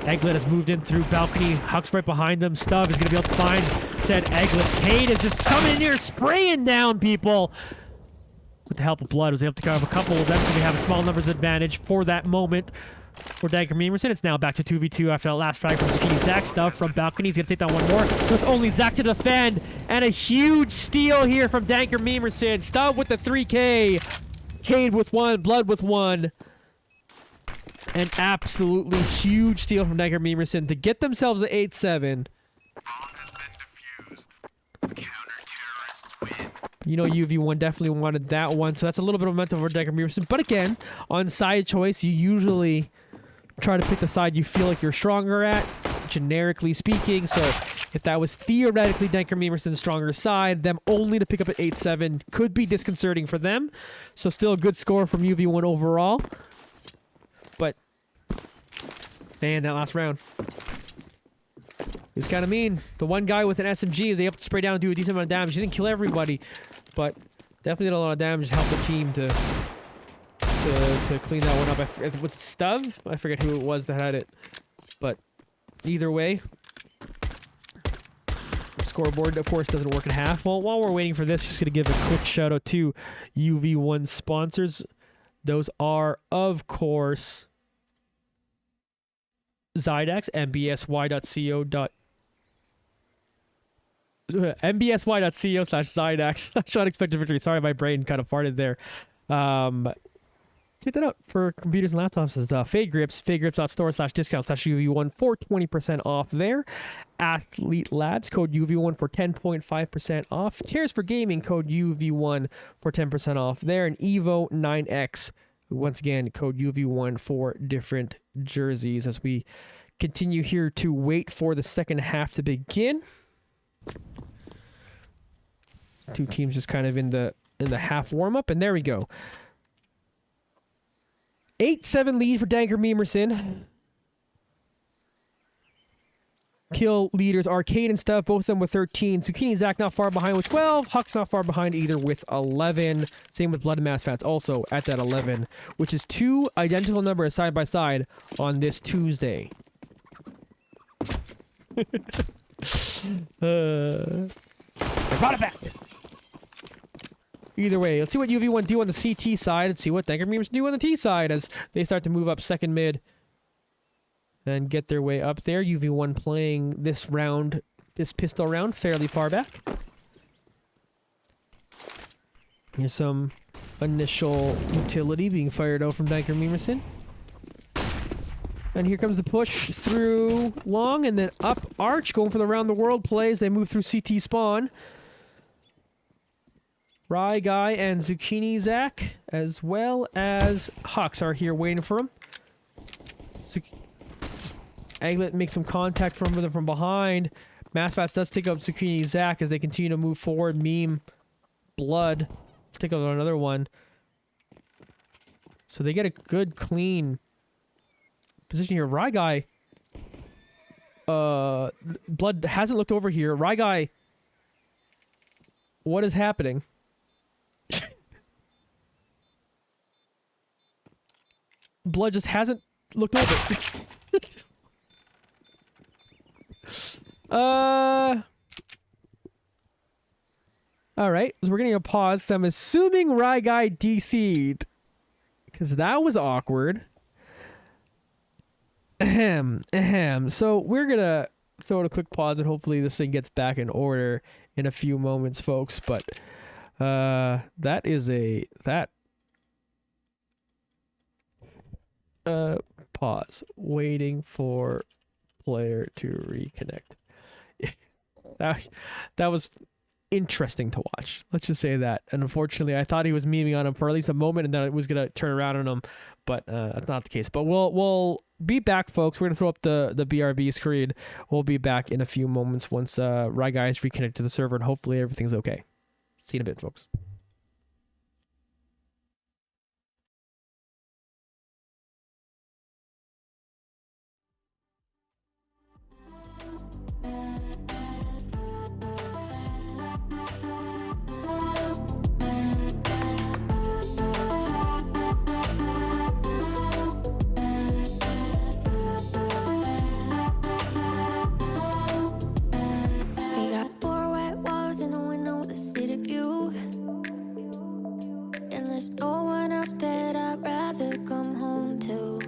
S2: Egglet has moved in through balcony. Huck's right behind them. Stub is going to be able to find said Egglet. Cade is just coming in here, spraying down people. With the help of Blood, was able to cover a couple of them, so we have a small numbers advantage for that moment for DankerMemerson. It's now back to 2v2 after that last frag from Zucchini. Zach Stuff from balcony. He's going to take down one more. So it's only Zach to defend. And a huge steal here from DankerMemerson. Stub with the 3K. Cade with 1. Blood with 1. An absolutely huge steal from DankerMemerson to get themselves the 8-7. You know, UV1 definitely wanted that one, so that's a little bit of momentum for DankerMemerson. But again, on side choice, you usually try to pick the side you feel like you're stronger at, generically speaking. So if that was theoretically DankerMemerson's stronger side, them only to pick up at 8-7 could be disconcerting for them. So still a good score from UV1 overall. But, man, that last round. It was kind of mean. The one guy with an SMG was able to spray down and do a decent amount of damage. He didn't kill everybody, but definitely did a lot of damage to help the team to clean that one up. Was it Stuv? I forget who it was that had it. But either way, scoreboard, of course, doesn't work in half. Well, while we're waiting for this, just going to give a quick shout out to UV1 sponsors. Those are, of course, Zydex, mbsy.co/Zydex. Shot expected victory. Sorry, my brain kind of farted there. Check that out for computers and laptops. Is Fade Grips, fadegrips.store/discount/UV1 for 20% off there. Athlete Labs, code UV1 for 10.5% off. Chairs for Gaming, code UV1 for 10% off there. And Evo 9X, once again, code UV1 for different jerseys as we continue here to wait for the second half to begin. Two teams just kind of in the half warm-up, and there we go. 8-7 lead for DankerMemerson. Kill leaders Arcade and Stuff, both of them with 13. Zucchini Zach not far behind with 12. Huck's not far behind either with 11. Same with Blood and Mass Fats also at that 11, which is 2 identical numbers side by side on this Tuesday. I brought it back. Either way, let's see what UV1 do on the CT side. Let's see what DankerMemerson do on the T side as they start to move up second mid and get their way up there. UV1 playing this round, this pistol round, fairly far back. Here's some initial utility being fired out from DankerMemerson. And here comes the push through long and then up arch, going for the round the world plays. They move through CT spawn. Rye Guy and Zucchini Zach, as well as Hux, are here waiting for him. Egglet makes some contact from behind. Massfats does take up Zucchini Zach as they continue to move forward. Meme, Blood, take up another one. So they get a good, clean position here. Rye Guy, Blood hasn't looked over here. Rye Guy, what is happening? Blood just hasn't looked over. Alright, so we're getting a pause. So I'm assuming Rye Guy DC'd. Because that was awkward. Ahem, ahem. So we're gonna throw it a quick pause and hopefully this thing gets back in order in a few moments, folks. But that is pause. Waiting for player to reconnect. that was interesting to watch. Let's just say that. And unfortunately, I thought he was memeing on him for at least a moment, and then it was gonna turn around on him, but that's not the case. But we'll be back, folks. We're gonna throw up the BRB screen. We'll be back in a few moments once Rye Guys reconnect to the server, and hopefully everything's okay. See you in a bit, folks.
S1: We got four white walls and a window with a city view. And there's no one else that I'd rather come home to.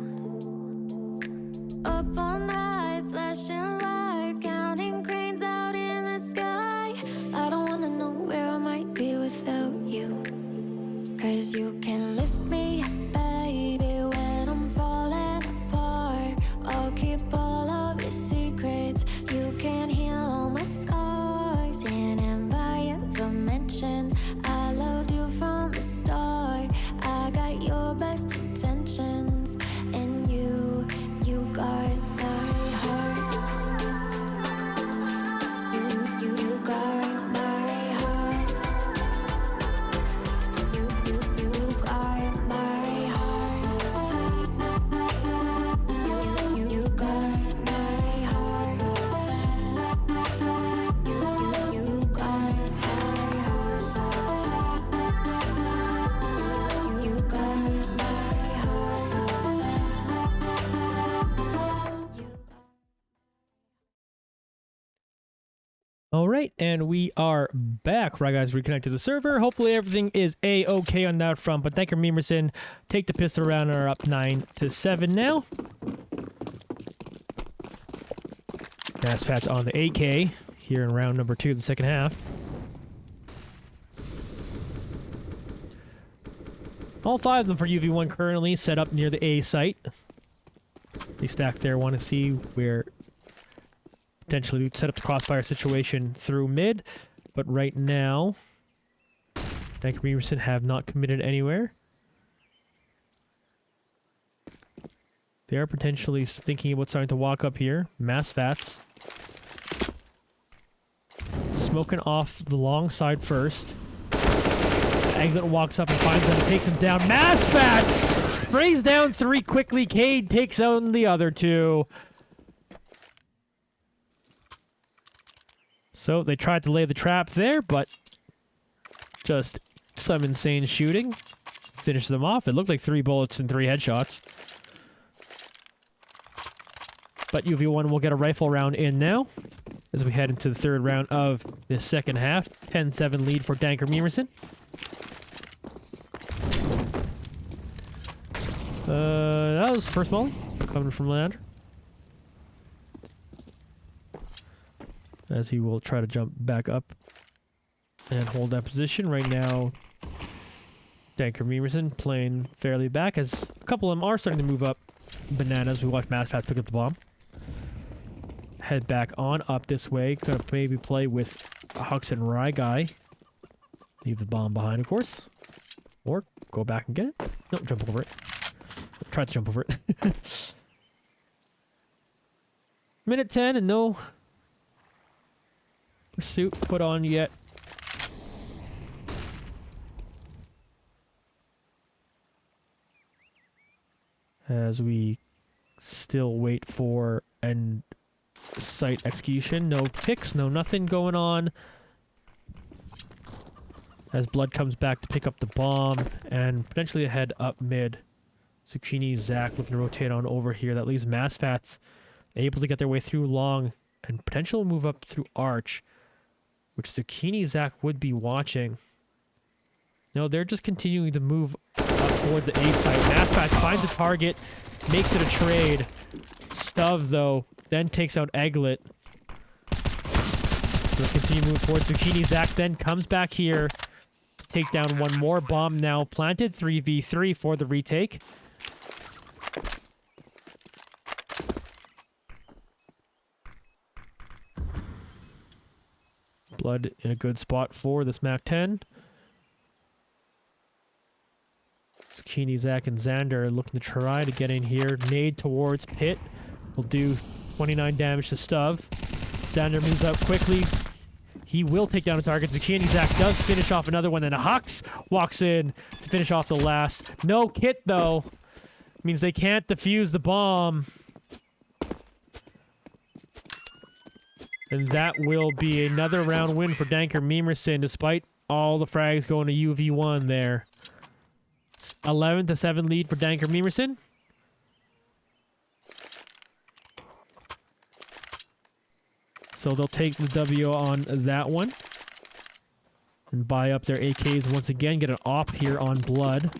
S1: Up all night, flashing lights, counting cranes out in the sky. I don't wanna know where I might be without you. 'Cause you can lift me up, baby, when I'm falling apart. I'll keep all of your secrets. You can heal all my scars. And if I ever mention I loved you from the start, I got your best intentions. And you got my heart. You got my heart. You got my heart. You got my heart. You got my heart. You got my heart.
S2: All right, and we are back. Right, guys, reconnect to the server. Hopefully everything is a-okay on that front. But DankerMemerson take the pistol round and are up 9-7 now. Nasfat's on the AK here in round number 2 of the second half. All 5 of them for UV1 currently set up near the A site. They stack there, want to see where potentially set up the crossfire situation through mid, but right now DankerMemerson have not committed anywhere. They are potentially thinking about starting to walk up here. Nasfat's smoking off the long side first. Aglet walks up and finds him and takes him down. Nasfat's sprays down 3 quickly. Cade takes out the other 2. So they tried to lay the trap there, but just some insane shooting finished them off. It looked like 3 bullets and 3 headshots. But UV1 will get a rifle round in now as we head into the 3rd round of the second half. 10-7 lead for DankerMemerson. That was first volley coming from Leandro. As he will try to jump back up and hold that position. Right now, DankerMemerson playing fairly back as a couple of them are starting to move up bananas. We watch Nasfat pick up the bomb. Head back on up this way. Gonna maybe play with Hux and Rye Guy. Leave the bomb behind, of course. Or go back and get it. No, jump over it. Try to jump over it. Minute 10 and no pursuit put on yet. As we still wait for an site execution. No picks, no nothing going on. As Blood comes back to pick up the bomb and potentially head up mid Zucchini, Zach looking to rotate on over here. That leaves Masfats able to get their way through long and potential move up through Arch, which Zucchini, Zach would be watching. No, they're just continuing to move up towards the A site. Masfats finds a target, makes it a trade. Stuv, though, then takes out Egglet. So they'll continue moving towards Zucchini. Zach then comes back here to take down one more. Bomb now planted. 3v3 for the retake. Blood in a good spot for this MAC-10. Zucchini, Zach, and Xander are looking to try to get in here. Nade towards Pit will do 29 damage to Stuv. Xander moves up quickly. He will take down a target. Zucchini, Zach does finish off another one. Then Hux walks in to finish off the last. No kit, though. Means they can't defuse the bomb. And that will be another round win for DankerMemerson, despite all the frags going to UV1 there. 11-7 lead for DankerMemerson. So they'll take the W on that one. And buy up their AKs once again. Get an op here on Blood.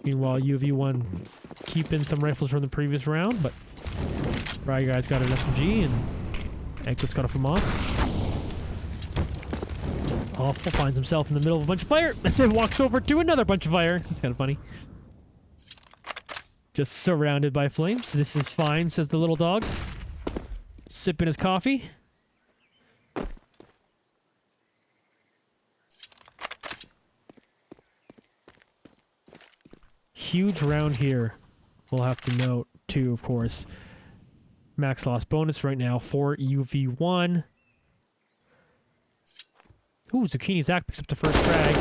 S2: Meanwhile, UV1 keeping some rifles from the previous round, but Fry Guy's got an SMG and Egglet's got a FAMAS. Awful finds himself in the middle of a bunch of fire and then walks over to another bunch of fire. It's kind of funny. Just surrounded by flames. This is fine, says the little dog. Sipping his coffee. Huge round here. We'll have to note, too, of course. Max loss bonus right now for UV1. Ooh, Zucchini Zach picks up the first frag.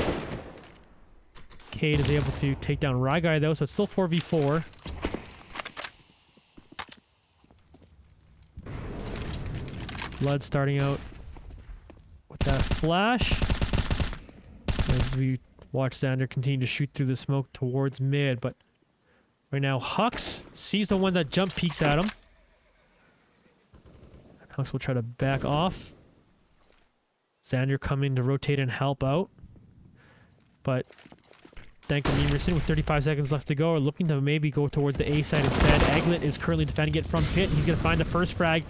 S2: Cade is able to take down Ryguy, though, so it's still 4v4. Blood starting out with that flash. As we watch Xander continue to shoot through the smoke towards mid, but right now Hux sees the one that jump peeks at him. Hux will try to back off. Xander coming to rotate and help out. But DankerMemerson with 35 seconds left to go are looking to maybe go towards the A side instead. Egglet is currently defending it from Pit. He's going to find the first frag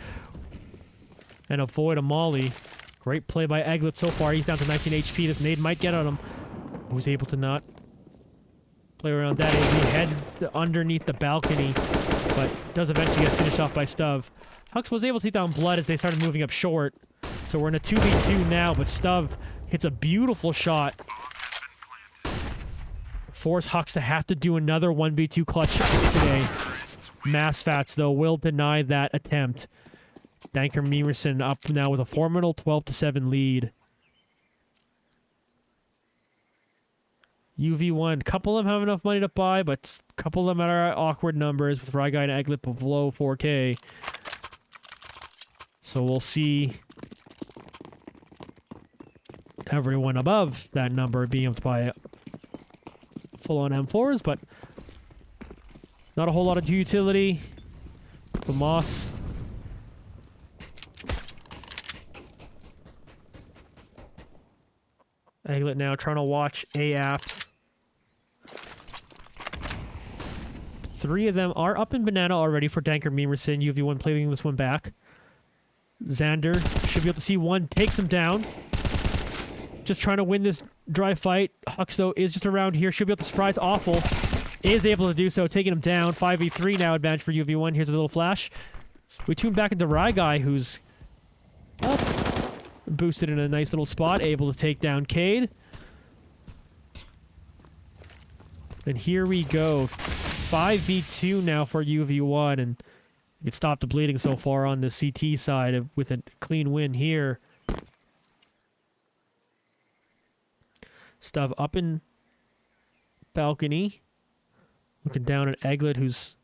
S2: and avoid a molly. Great play by Egglet so far. He's down to 19 HP. This nade might get on him. Who's able to not play around that as he heads underneath the balcony, but does eventually get finished off by Stuv. Hux was able to take down Blood as they started moving up short. So we're in a 2v2 now, but Stuv hits a beautiful shot. Force Hux to have to do another 1v2 clutch today. Masfats, though, will deny that attempt. DankerMemerson up now with a formidable 12-7 lead. UV1, a couple of them have enough money to buy, but a couple of them are awkward numbers with Ryguy and Egglet below 4K. So we'll see everyone above that number being able to buy full-on M4s, but not a whole lot of utility. The Moss. Egglet now trying to watch A-apps. 3 of them are up in banana already for DankerMemerson. UV1 playing this one back. Xander should be able to see one, takes him down. Just trying to win this dry fight. Hux, though, is just around here. Should be able to surprise Awful. Is able to do so, taking him down. 5v3 now, advantage for UV1. Here's a little flash. We tune back into Ryguy, who's up. Boosted in a nice little spot. Able to take down Cade. And here we go. 5v2 now for UV1. And it stopped the bleeding so far on the CT side with a clean win here. Stuff up in balcony. Looking down at Egglet, who's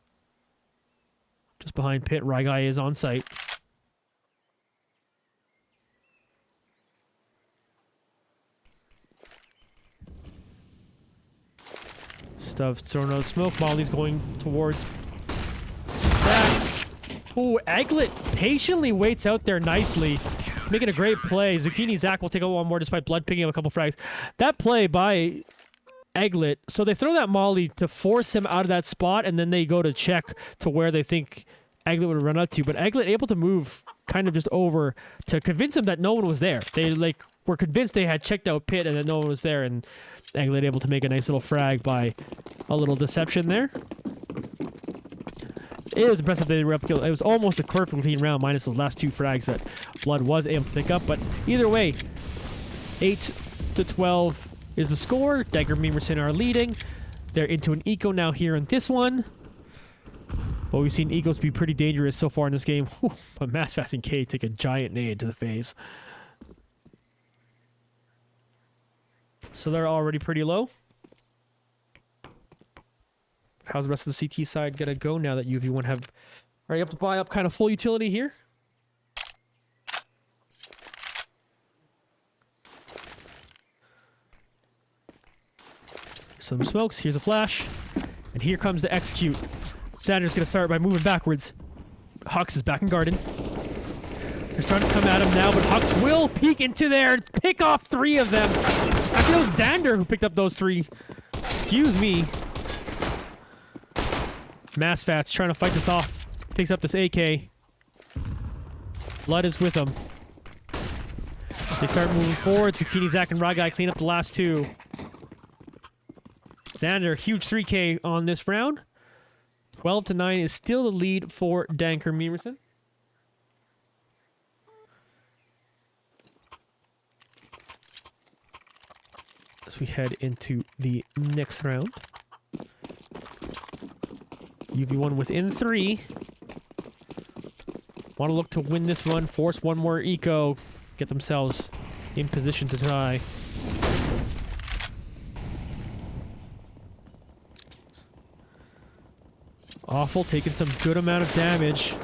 S2: just behind Pit. Ryguy is on site. Stuff throwing out smoke. Molly's going towards that. Ooh, Egglet patiently waits out there nicely. Making a great play. Zucchini Zach will take out one more despite Blood picking up a couple frags. That play by Egglet. So they throw that Molly to force him out of that spot, and then they go to check to where they think Egglet would run up to. But Egglet able to move kind of just over to convince him that no one was there. They like were convinced they had checked out pit and that no one was there, and Egglet able to make a nice little frag by a little deception there. It was impressive they were up kill. It was almost a perfect clean round minus those last 2 frags that Blood was able to pick up. But either way, 8-12 is the score. DankerMemerson are leading. They're into an eco now here in this one. But we've seen ecos be pretty dangerous so far in this game. Whew, but MassFast and K take a giant nade to the face. So they're already pretty low. How's the rest of the CT side gonna go now that UV1 have... Are you able to buy up kind of full utility here? Some smokes. Here's a flash. And here comes the execute. Sanders gonna start by moving backwards. Hux is back in garden. They're starting to come at him now, but Hux will peek into there and pick off 3 of them. I think it was Xander who picked up those 3. Excuse me. MassFat's trying to fight this off. Picks up this AK. Blood is with him. They start moving forward. Zucchini, Zach, and Ragai clean up the last 2. Xander, huge 3K on this round. 12-9 is still the lead for DankerMemerson. As we head into the next round. UV1 within 3. Want to look to win this run, force one more eco, get themselves in position to tie. Awful, taking some good amount of damage.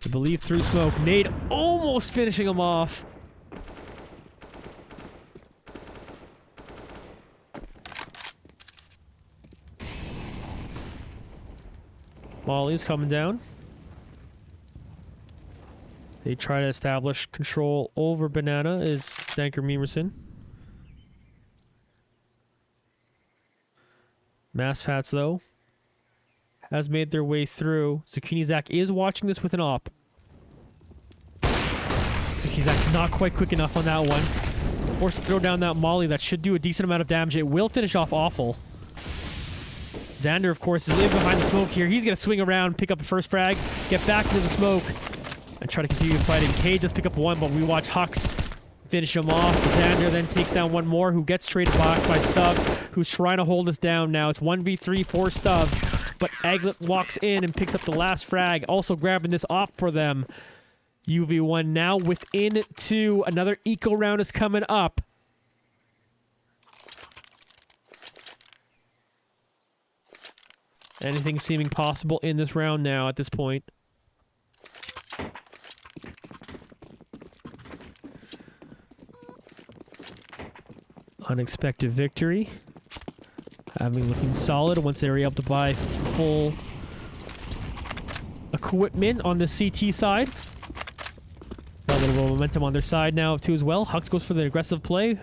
S2: I believe through smoke. Nade almost finishing him off. Molly's coming down. They try to establish control over Banana is DankerMemerson. MassFats, though, has made their way through. Zucchini Zach is watching this with an op. Zucchini Zach not quite quick enough on that one. Forced to throw down that Molly that should do a decent amount of damage. It will finish off Awful. Xander, of course, is in behind the smoke here. He's going to swing around, pick up the first frag, get back into the smoke, and try to continue fighting. Cade does pick up 1, but we watch Hux finish him off. Xander then takes down 1 more, who gets traded back by Stub, who's trying to hold us down now. It's 1v3 for Stub, but Egglet walks in and picks up the last frag, also grabbing this op for them. UV1 now within 2. Another eco round is coming up. Anything seeming possible in this round now at this point. Unexpected victory. Having looking solid once they were able to buy full equipment on the CT side. Got a little bit of momentum on their side now too as well. Hux goes for the aggressive play.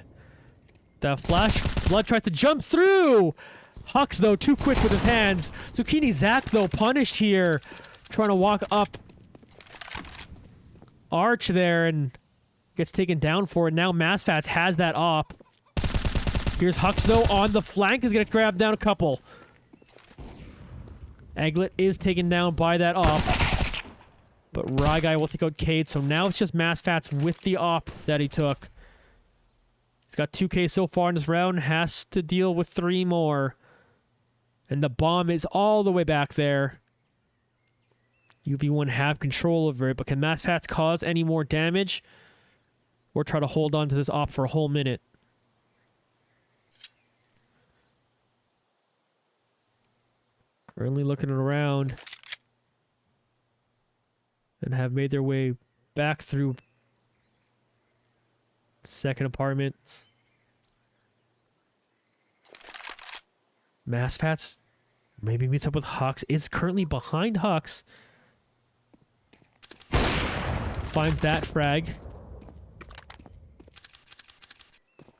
S2: That flash. Blood tries to jump through. Hux, though, too quick with his hands. Zucchini Zach, though, punished here. Trying to walk up Arch there and gets taken down for it. Now MassFats has that op. Here's Hux, though, on the flank. Is going to grab down a couple. Egglet is taken down by that op. But Ragai will take out Cade, so now it's just MassFats with the op that he took. He's got 2K so far in this round. Has to deal with 3 more. And the bomb is all the way back there. UV1 have control over it, but can MassFats cause any more damage? Or try to hold on to this op for a whole minute? Currently looking around. And have made their way back through second apartment. Massfats maybe meets up with Hux. Is currently behind Hux. Finds that frag.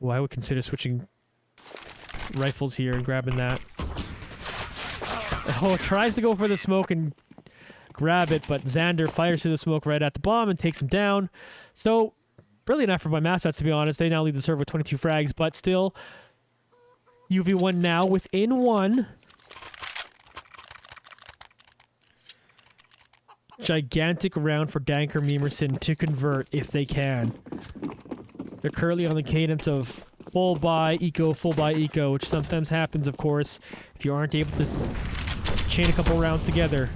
S2: Well, I would consider switching rifles here and grabbing that. Oh, tries to go for the smoke and grab it, but Xander fires through the smoke right at the bomb and takes him down. So, brilliant effort by Massfats, to be honest. They now lead the server with 22 frags, but still, UV1 now within 1. Gigantic round for DankerMemerson to convert if they can. They're currently on the cadence of full buy eco, which sometimes happens, of course, if you aren't able to chain a couple rounds together.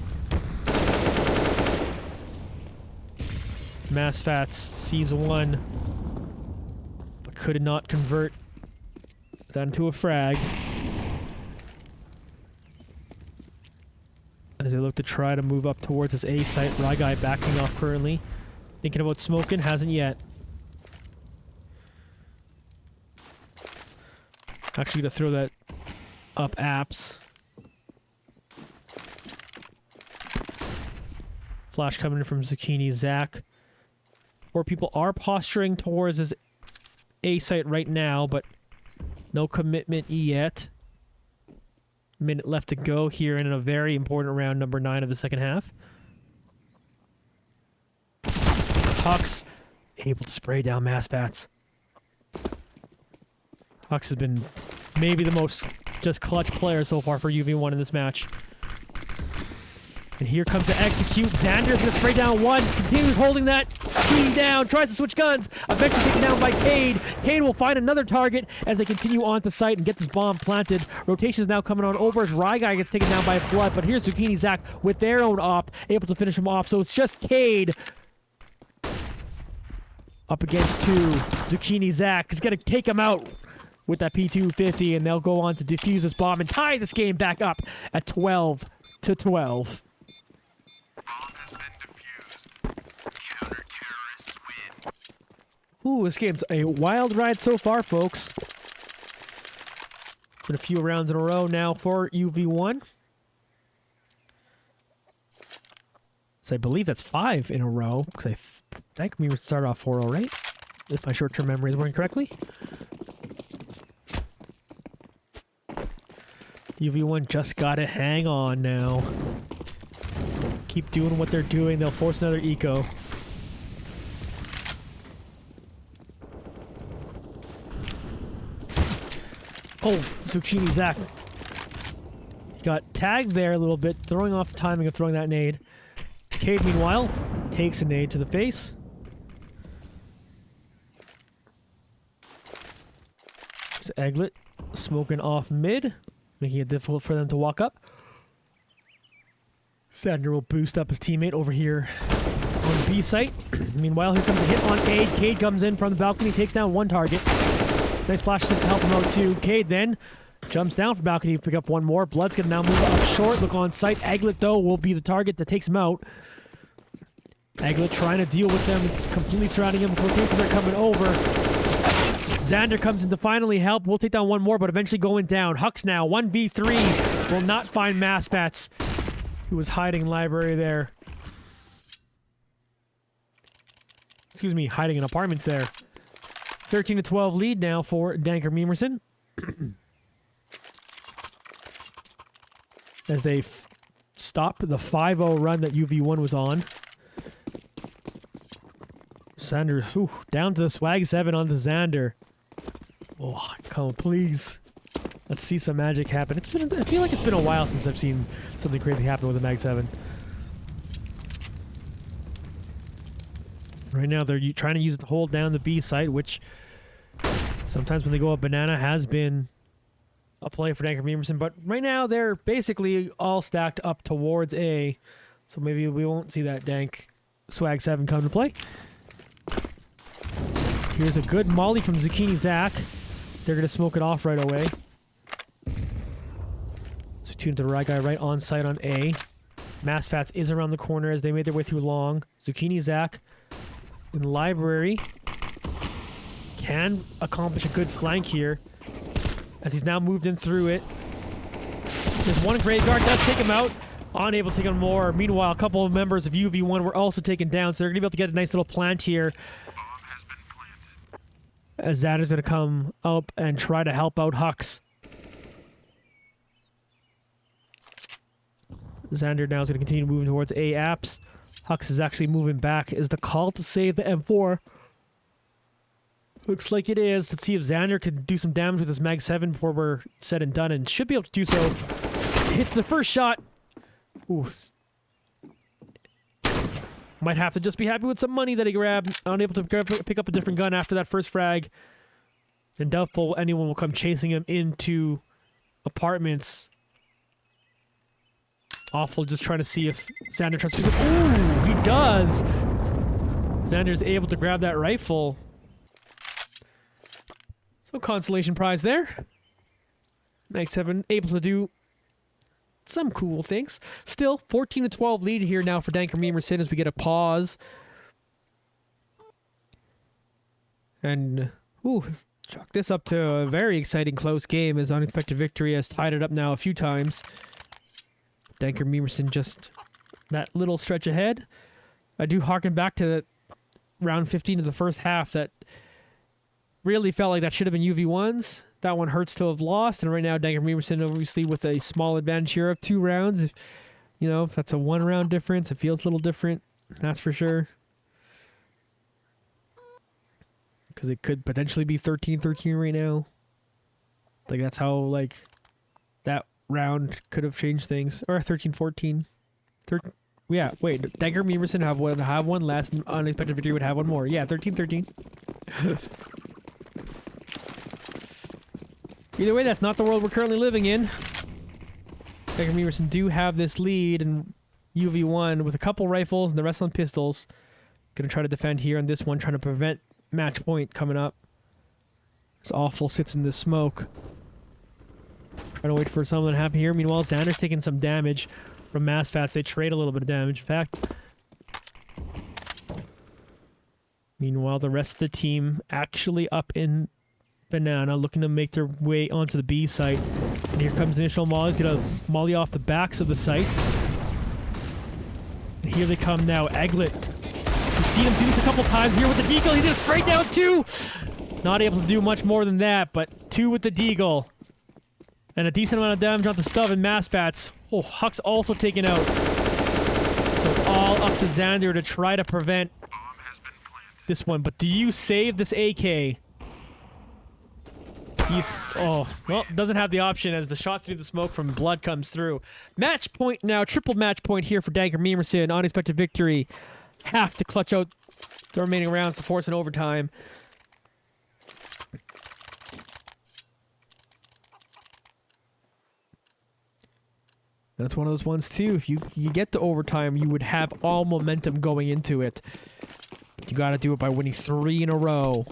S2: Massfats sees 1, but could not convert that into a frag. As they look to try to move up towards this A site, Ryguy backing off currently. Thinking about smoking, hasn't yet. Actually gonna throw that up apps. Flash coming in from Zucchini Zach. 4 people are posturing towards this A site right now, but no commitment yet. Minute left to go here in a very important round, number 9 of the second half. Hux able to spray down Massfats. Hux has been maybe the most just clutch player so far for UV1 in this match. And here comes to execute. Xander's gonna spray down 1, continues holding that key down, tries to switch guns, eventually taken down by Cade. Cade will find another target as they continue on to site and get this bomb planted. Rotation is now coming on over as Ryguy gets taken down by Flood, but here's Zucchini Zach with their own op, able to finish him off. So it's just Cade up against 2. Zucchini Zach is gonna take him out with that P250, and they'll go on to defuse this bomb and tie this game back up at 12-12. Ooh, this game's a wild ride so far, folks. It's been a few rounds in a row now for UV1. So I believe that's 5 in a row, because I think we would start off 4-0, right? If my short-term memory is working correctly. UV1 just gotta hang on now. Keep doing what they're doing. They'll force another eco. Oh, Zucchini Zach. He got tagged there a little bit, throwing off the timing of throwing that nade. Cade, meanwhile, takes a nade to the face. There's Egglet smoking off mid, making it difficult for them to walk up. Sadner will boost up his teammate over here on the B site. Meanwhile, here comes a hit on Cade. Cade comes in from the balcony, takes down 1 target. Nice flash assist to help him out too. Cade then jumps down from balcony to pick up 1 more. Blood's gonna now move up short. Look on sight. Egglet though will be the target that takes him out. Egglet trying to deal with them. It's completely surrounding him. Rotations are coming over. Xander comes in to finally help. We'll take down 1 more, but eventually going down. Hux now 1v3 will not find Massfats, who was hiding library there. Excuse me, hiding in apartments there. 13-12 lead now for DankerMemerson. As they stop the 5-0 run that UV1 was on. Xander, down to the swag 7 onto Xander. Oh, come on, please. Let's see some magic happen. I feel like it's been a while since I've seen something crazy happen with a Mag 7. Right now, they're trying to use it to hold down the B site, which sometimes when they go up banana has been a play for DankerMemerson. But right now, they're basically all stacked up towards A. So maybe we won't see that Dank Swag 7 come to play. Here's a good molly from Zucchini Zach. They're going to smoke it off right away. So tune to the right guy right on site on A. Massfats is around the corner as they made their way through long. Zucchini Zach in library can accomplish a good flank here as he's now moved in through it. There's one graveyard, does take him out. Unable to take on more. Meanwhile, a couple of members of UV1 were also taken down, so they're going to be able to get a nice little plant here. As Xander's going to come up and try to help out Hux. Xander now is going to continue moving towards A apps. Hux is actually moving back. Is the call to save the M4? Looks like it is. Let's see if Xander can do some damage with his Mag 7 before we're said and done, and should be able to do so. Hits the first shot. Ooh. Might have to just be happy with some money that he grabbed. Unable to pick up a different gun after that first frag. And doubtful anyone will come chasing him into apartments. Awful, just trying to see if Xander tries to pick up. Ooh, he does! Xander's able to grab that rifle. So consolation prize there. Mag 7 able to do some cool things. Still, 14-12 lead here now for DankerMemerson as we get a pause. And, ooh, chalk this up to a very exciting close game as Unexpected Victory has tied it up now a few times. DankerMemerson just that little stretch ahead. I do harken back to round 15 of the first half that really felt like that should have been UV1's. That one hurts to have lost, and right now DankerMemerson obviously with a small advantage here of 2 rounds. If you know, if that's a 1 round difference, it feels a little different. That's for sure. Because it could potentially be 13-13 right now. Like that's how like that round could have changed things. Or 13-14. Yeah, wait. DankerMemerson have one less, and Unexpected Victory would have one more. Yeah, 13-13. Either way, that's not the world we're currently living in. DankerMemerson do have this lead in UV1 with a couple rifles and the rest on pistols. Gonna try to defend here on this one, trying to prevent match point coming up. This Awful sits in the smoke. Trying to wait for something to happen here. Meanwhile, Xander's taking some damage from Massfats. They trade a little bit of damage. In fact, meanwhile, the rest of the team actually up in Banana, looking to make their way onto the B site. And here comes the initial molly. He's gonna molly off the backs of the sites. And here they come now. Egglet. We've seen him do this a couple times here with the deagle. He's gonna spray down 2. Not able to do much more than that, but 2 with the deagle. And a decent amount of damage on the stub and Massfats. Oh, Huck's also taken out. So it's all up to Xander to try to prevent this one. But do you save this AK? Oh, well, doesn't have the option as the shot through the smoke from blood comes through. Match point now, triple match point here for DankerMemerson. Unexpected Victory. Have to clutch out the remaining rounds to force an overtime. That's one of those ones too. If you get to overtime, you would have all momentum going into it. You got to do it by winning 3 in a row.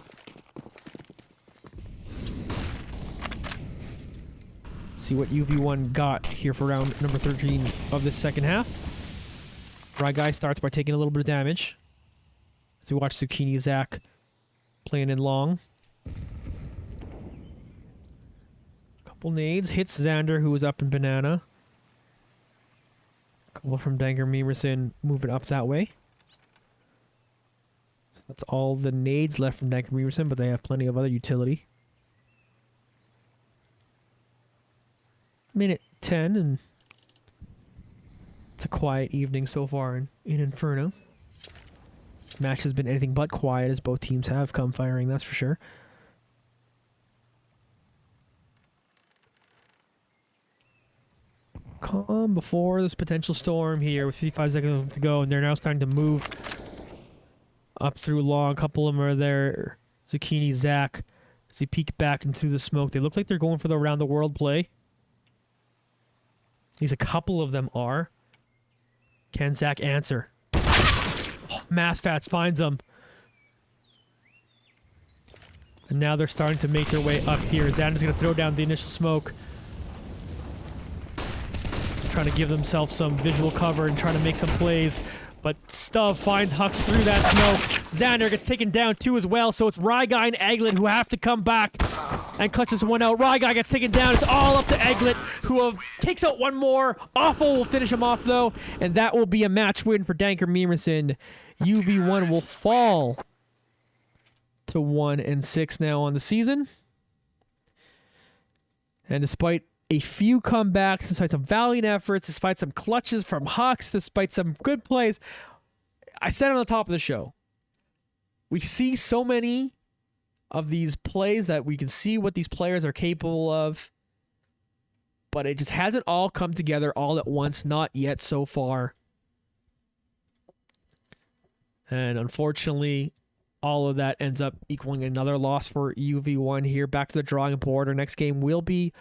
S2: See what UV1 got here for round number 13 of this second half. Right Guy starts by taking a little bit of damage. As we watch Zucchini Zach playing in long. Couple nades. Hits Xander, who was up in Banana. Couple from DankerMemerson moving up that way. So that's all the nades left from DankerMemerson, but they have plenty of other utility. Minute 10, and it's a quiet evening so far in Inferno. Match has been anything but quiet as both teams have come firing, that's for sure. Calm before this potential storm here with 55 seconds to go, and they're now starting to move up through long. A couple of them are there. Zucchini, Zach, as he peek back into the smoke. They look like they're going for the around the world play. At least a couple of them are. Can Zach answer? Oh, Massfats finds them. And now they're starting to make their way up here. Xander's going to throw down the initial smoke. Trying to give themselves some visual cover and trying to make some plays. But Stubb finds Hux through that smoke. Xander gets taken down too as well, so it's Ryguy and Egglet who have to come back and clutch this one out. Ryguy gets taken down. It's all up to Egglet, who takes out one more. Awful will finish him off, though, and that will be a match win for DankerMemerson. UV1 will fall to 1-6 now on the season. And despite a few comebacks, despite some valiant efforts, despite some clutches from Hux, despite some good plays, I said on the top of the show, we see so many of these plays that we can see what these players are capable of, but it just hasn't all come together all at once, not yet so far. And unfortunately, all of that ends up equaling another loss for UV1 here. Back to the drawing board. Our next game will be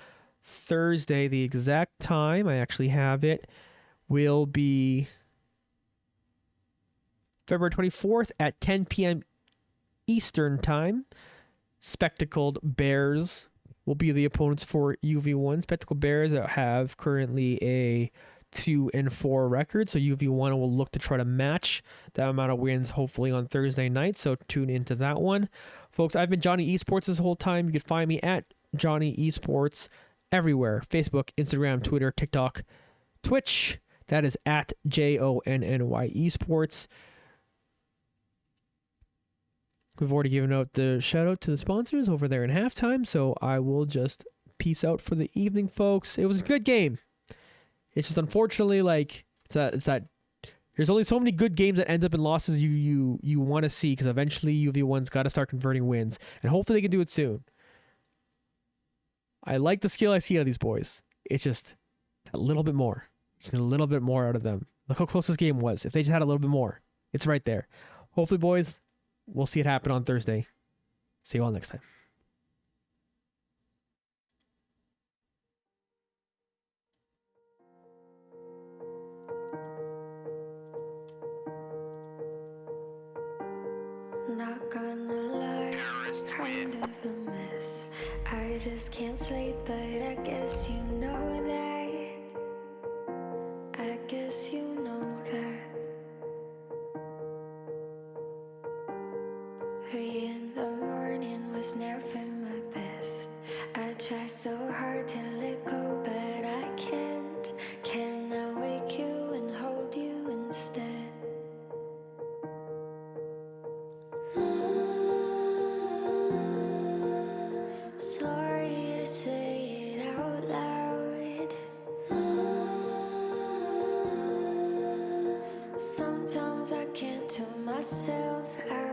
S2: Thursday. The exact time, I actually have it, will be February 24th at 10 p.m. Eastern Time. Spectacled Bears will be the opponents for UV1. Spectacled Bears have currently a 2-4 record, so UV1 will look to try to match that amount of wins hopefully on Thursday night, so tune into that one. Folks, I've been Johnny Esports this whole time. You can find me at Johnny Esports everywhere: Facebook, Instagram, Twitter, TikTok, Twitch. That is at JONNY Esports. We've already given out the shout out to the sponsors over there in halftime, so I will just peace out for the evening, folks. It was a good game. It's just unfortunately like it's that there's only so many good games that end up in losses you want to see, because eventually UV1's got to start converting wins, and hopefully they can do it soon. I like the skill I see out of these boys. It's just a little bit more. Just a little bit more out of them. Look how close this game was. If they just had a little bit more, it's right there. Hopefully, boys, we'll see it happen on Thursday. See you all next time.
S1: Not gonna lie, kind of a mess. I just can't sleep, but I guess you know that. I guess you know that. 3 in the morning was never my best. I try so hard to let go, but I can't. Can I wake you and hold you instead? Sorry to say it out loud. Sometimes I can't tell myself out.